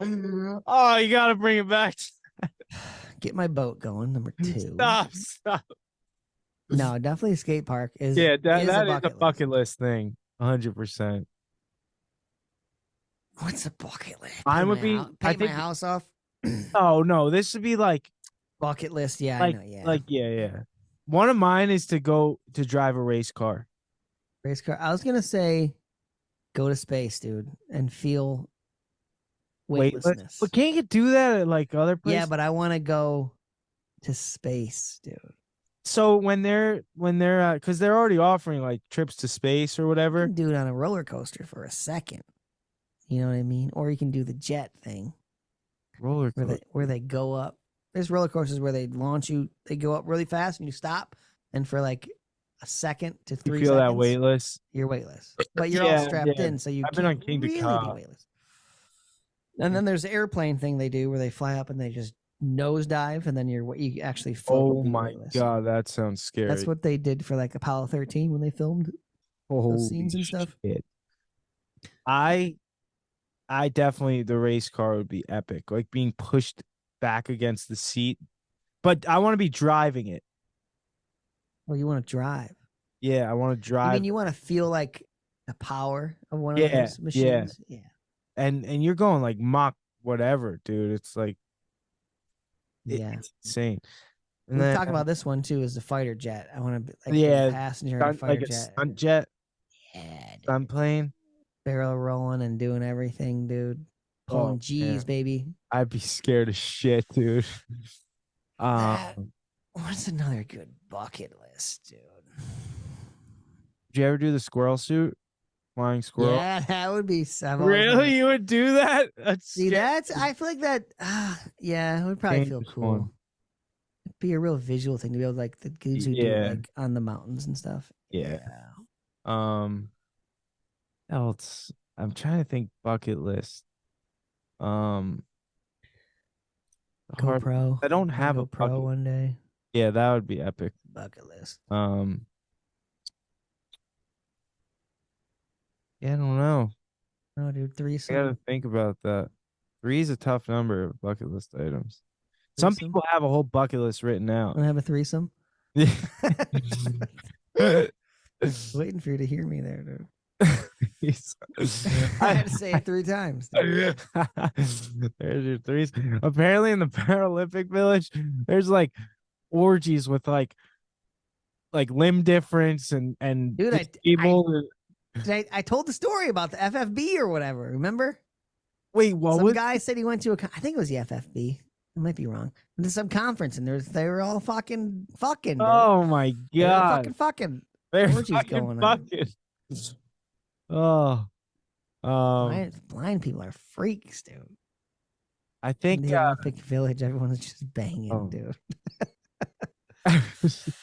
Speaker 2: 1.
Speaker 3: Oh, you gotta bring it back.
Speaker 2: Get my boat going. Number 2.
Speaker 3: Stop.
Speaker 2: No, definitely a skate park is.
Speaker 3: Yeah, that is
Speaker 2: a
Speaker 3: bucket list thing. 100%.
Speaker 2: What's a bucket list?
Speaker 3: I would be.
Speaker 2: Pay my house off.
Speaker 3: Oh no, this would be like
Speaker 2: bucket list. Yeah,
Speaker 3: like,
Speaker 2: I know. Yeah,
Speaker 3: like yeah. One of mine is to go to drive a race car.
Speaker 2: Race car. I was gonna say, go to space, dude, and feel weightlessness.
Speaker 3: But can't you do that at like other places?
Speaker 2: Yeah, but I want to go to space, dude.
Speaker 3: So when they're because they're already offering like trips to space or whatever.
Speaker 2: You can do it on a roller coaster for a second. You know what I mean? Or you can do the jet thing.
Speaker 3: Roller coaster.
Speaker 2: Where they go up. There's roller coasters where they launch you. They go up really fast and you stop. And for like a second to 3 seconds.
Speaker 3: You feel that weightless?
Speaker 2: You're weightless. But you're all strapped in. So you
Speaker 3: I've been on King
Speaker 2: really be weightless. And then there's the airplane thing they do where they fly up and they just nosedive. And then you actually float.
Speaker 3: Oh my God. That sounds scary.
Speaker 2: That's what they did for like Apollo 13 when they filmed those scenes and stuff.
Speaker 3: Shit. I definitely, the race car would be epic, like being pushed back against the seat. But I want to be driving it.
Speaker 2: Well, you want to drive.
Speaker 3: Yeah, I want to drive.
Speaker 2: I mean, you want to feel like the power of one of those machines. Yeah.
Speaker 3: And you're going like Mach whatever, dude. It's like, it's insane. And
Speaker 2: we talk about this one too, is the fighter jet. I want to be like a passenger in a fighter
Speaker 3: like
Speaker 2: jet.
Speaker 3: A stunt jet.
Speaker 2: Yeah.
Speaker 3: Stunt plane.
Speaker 2: Barrel rolling and doing everything, dude. Pulling G's, baby.
Speaker 3: I'd be scared as shit, dude.
Speaker 2: What's another good bucket list, dude?
Speaker 3: Did you ever do the squirrel suit? Flying squirrel?
Speaker 2: Yeah, that would be seven.
Speaker 3: Really? You would do that? I
Speaker 2: feel like that, it would probably feel cool.
Speaker 3: Fun.
Speaker 2: It'd be a real visual thing to be able to, like, the dudes who do it, like, on the mountains and stuff.
Speaker 3: Yeah. Else, I'm trying to think bucket list.
Speaker 2: GoPro.
Speaker 3: I don't have a
Speaker 2: GoPro one day.
Speaker 3: Yeah, that would be epic.
Speaker 2: Bucket list.
Speaker 3: Yeah, I don't know.
Speaker 2: No, dude, 3.
Speaker 3: I gotta think about that. 3 is a tough number of bucket list items. Some people have a whole bucket list written out.
Speaker 2: Want to have a threesome? Waiting for you to hear me there, dude. I had to say it 3 times.
Speaker 3: There's your 3s. Apparently in the Paralympic Village, there's like orgies with like limb difference and
Speaker 2: dude, I told the story about the FFB or whatever. Remember?
Speaker 3: Wait, what?
Speaker 2: Some guy said he went to I think it was the FFB. I might be wrong. To some conference and they were all fucking. Dude.
Speaker 3: Oh my God!
Speaker 2: Fucking.
Speaker 3: They're
Speaker 2: orgies
Speaker 3: fucking
Speaker 2: going
Speaker 3: fucking. On.
Speaker 2: Blind people are freaks, dude.
Speaker 3: I think
Speaker 2: the Olympic Village, everyone's just banging, dude.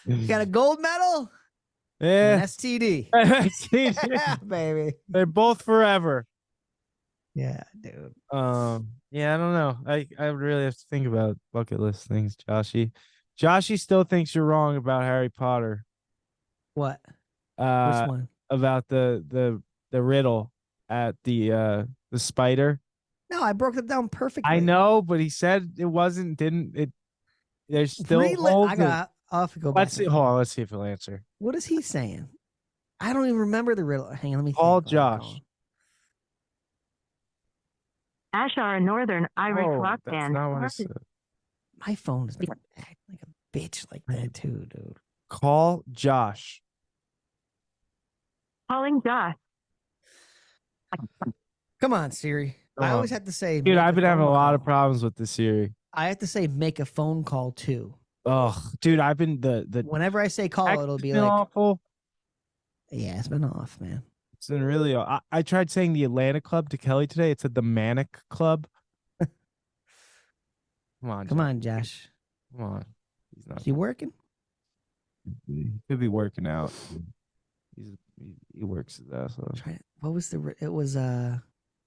Speaker 2: You got a gold medal?
Speaker 3: Yeah.
Speaker 2: An STD.
Speaker 3: STD.
Speaker 2: Baby.
Speaker 3: They're both forever.
Speaker 2: Yeah, dude.
Speaker 3: Yeah, I don't know. I really have to think about bucket list things, Joshy. Joshy still thinks you're wrong about Harry Potter.
Speaker 2: What? Which one?
Speaker 3: About the riddle at the spider.
Speaker 2: No, I broke it down perfectly.
Speaker 3: I know, but he said it wasn't. Didn't it? There's still.
Speaker 2: I'll have to go back.
Speaker 3: Let's see. Hold on. Let's see if he'll answer.
Speaker 2: What is he saying? I don't even remember the riddle. Hang on, let me
Speaker 3: call Josh.
Speaker 4: Ashar, a Northern Irish rock band.
Speaker 3: Not what I said.
Speaker 2: My phone is acting like a bitch like that too, dude.
Speaker 3: Call Josh.
Speaker 4: Calling Josh.
Speaker 2: Come on, Siri. I always have to say,
Speaker 3: dude, I've been having a lot of problems with the Siri.
Speaker 2: I have to say, make a phone call too.
Speaker 3: Oh, dude, I've been the
Speaker 2: whenever I say call, it'll be like
Speaker 3: awful.
Speaker 2: Yeah, it's been off, man.
Speaker 3: It's really. I tried saying the Atlantic Club to Kelly today. It said the Manic Club.
Speaker 2: Come on, Josh.
Speaker 3: Come on. He's not.
Speaker 2: Is he working?
Speaker 3: He could be working out. He works his ass off.
Speaker 2: What was it was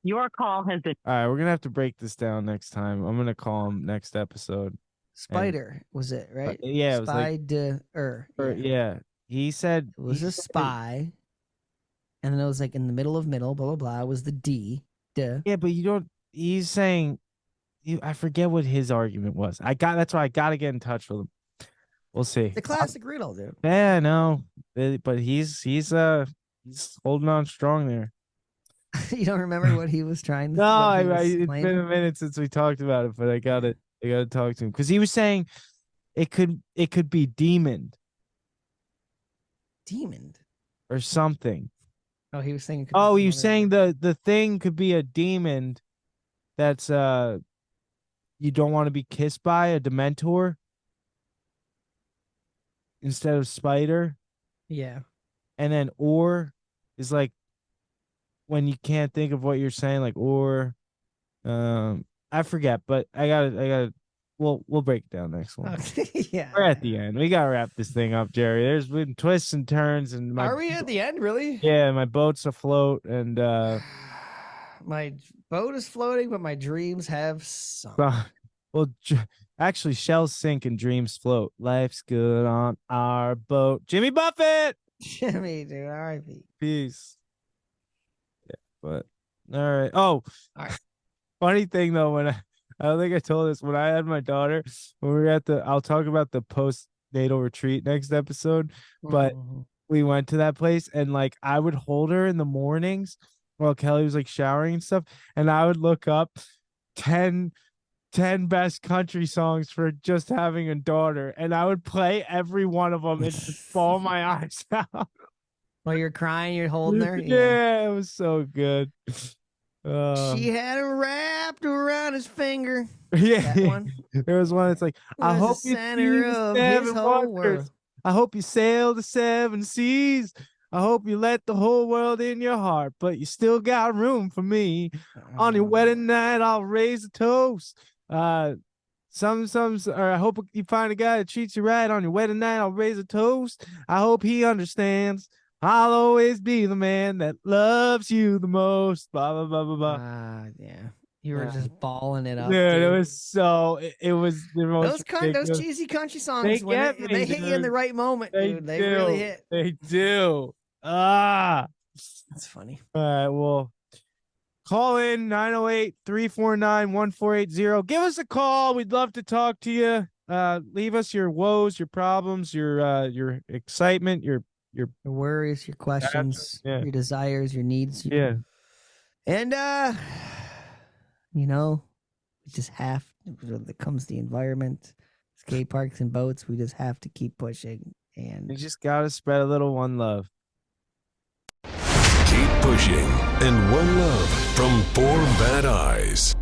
Speaker 4: Your call has been.
Speaker 3: All right, we're gonna have to break this down next time. I'm gonna call him next episode.
Speaker 2: Spider, was it, right?
Speaker 3: Yeah, it was
Speaker 2: Spider.
Speaker 3: Yeah. He said
Speaker 2: it was a spy. And then it was like in the middle of middle, blah blah blah. Was the D. Duh.
Speaker 3: Yeah, but you don't. He's saying, I forget what his argument was. That's why I gotta get in touch with him. We'll see.
Speaker 2: The classic riddle, dude.
Speaker 3: Yeah, I know, but he's holding on strong there.
Speaker 2: You don't remember what he was trying to?
Speaker 3: No, it's been a minute since we talked about it, but I gotta talk to him because he was saying it could be demoned or something.
Speaker 2: Oh, he was saying.
Speaker 3: Oh, he was saying the thing could be a demon that's you don't want to be kissed by, a Dementor instead of spider.
Speaker 2: Yeah. And
Speaker 3: then or is like when you can't think of what you're saying, like or I forget, but I gotta we'll break it down next one.
Speaker 2: Okay. Yeah.
Speaker 3: We're at the end. We gotta wrap this thing up, Jerry. There's been twists and turns and
Speaker 2: Are we at the end, really?
Speaker 3: Yeah, my boat's afloat and
Speaker 2: my boat is floating, but my dreams have sunk.
Speaker 3: Well, actually, shells sink and dreams float. Life's good on our boat. Jimmy Buffett.
Speaker 2: Jimmy, dude. R.I.P.
Speaker 3: Peace. Yeah, but all right. Oh, all right. Funny thing though, when I don't think I told this when I had my daughter, when we were I'll talk about the postnatal retreat next episode, but we went to that place and like I would hold her in the mornings while Kelly was like showering and stuff, and I would look up 10 best country songs for just having a daughter, and I would play every one of them and just bawl my eyes out.
Speaker 2: While you're crying, you're holding her?
Speaker 3: Yeah, it was so good.
Speaker 2: She had him wrapped around his finger.
Speaker 3: Yeah,
Speaker 2: that one.
Speaker 3: There was one that's like, I hope you I hope you sail the 7 seas. I hope you let the whole world in your heart, but you still got room for me. On your wedding night, I'll raise a toast. Or I hope you find a guy that treats you right. On your wedding night, I'll raise a toast. I hope he understands. I'll always be the man that loves you the most. Blah blah blah blah blah.
Speaker 2: Yeah. You were just balling it up.
Speaker 3: Dude, it was so. It was the most.
Speaker 2: Those cheesy country songs. They hit you in the right moment, dude. They really hit.
Speaker 3: They do. That's
Speaker 2: funny.
Speaker 3: All right. Well, call in 908-349-1480. Give us a call. We'd love to talk to you. Leave us your woes, your problems, your excitement, your
Speaker 2: worries, your questions, your desires, your needs.
Speaker 3: Yeah.
Speaker 2: And we just have, when it comes to the environment, skate parks and boats, we just have to keep pushing. And
Speaker 3: you just gotta spread a little one love.
Speaker 1: Keep pushing and one love from 4 Bad Eyes.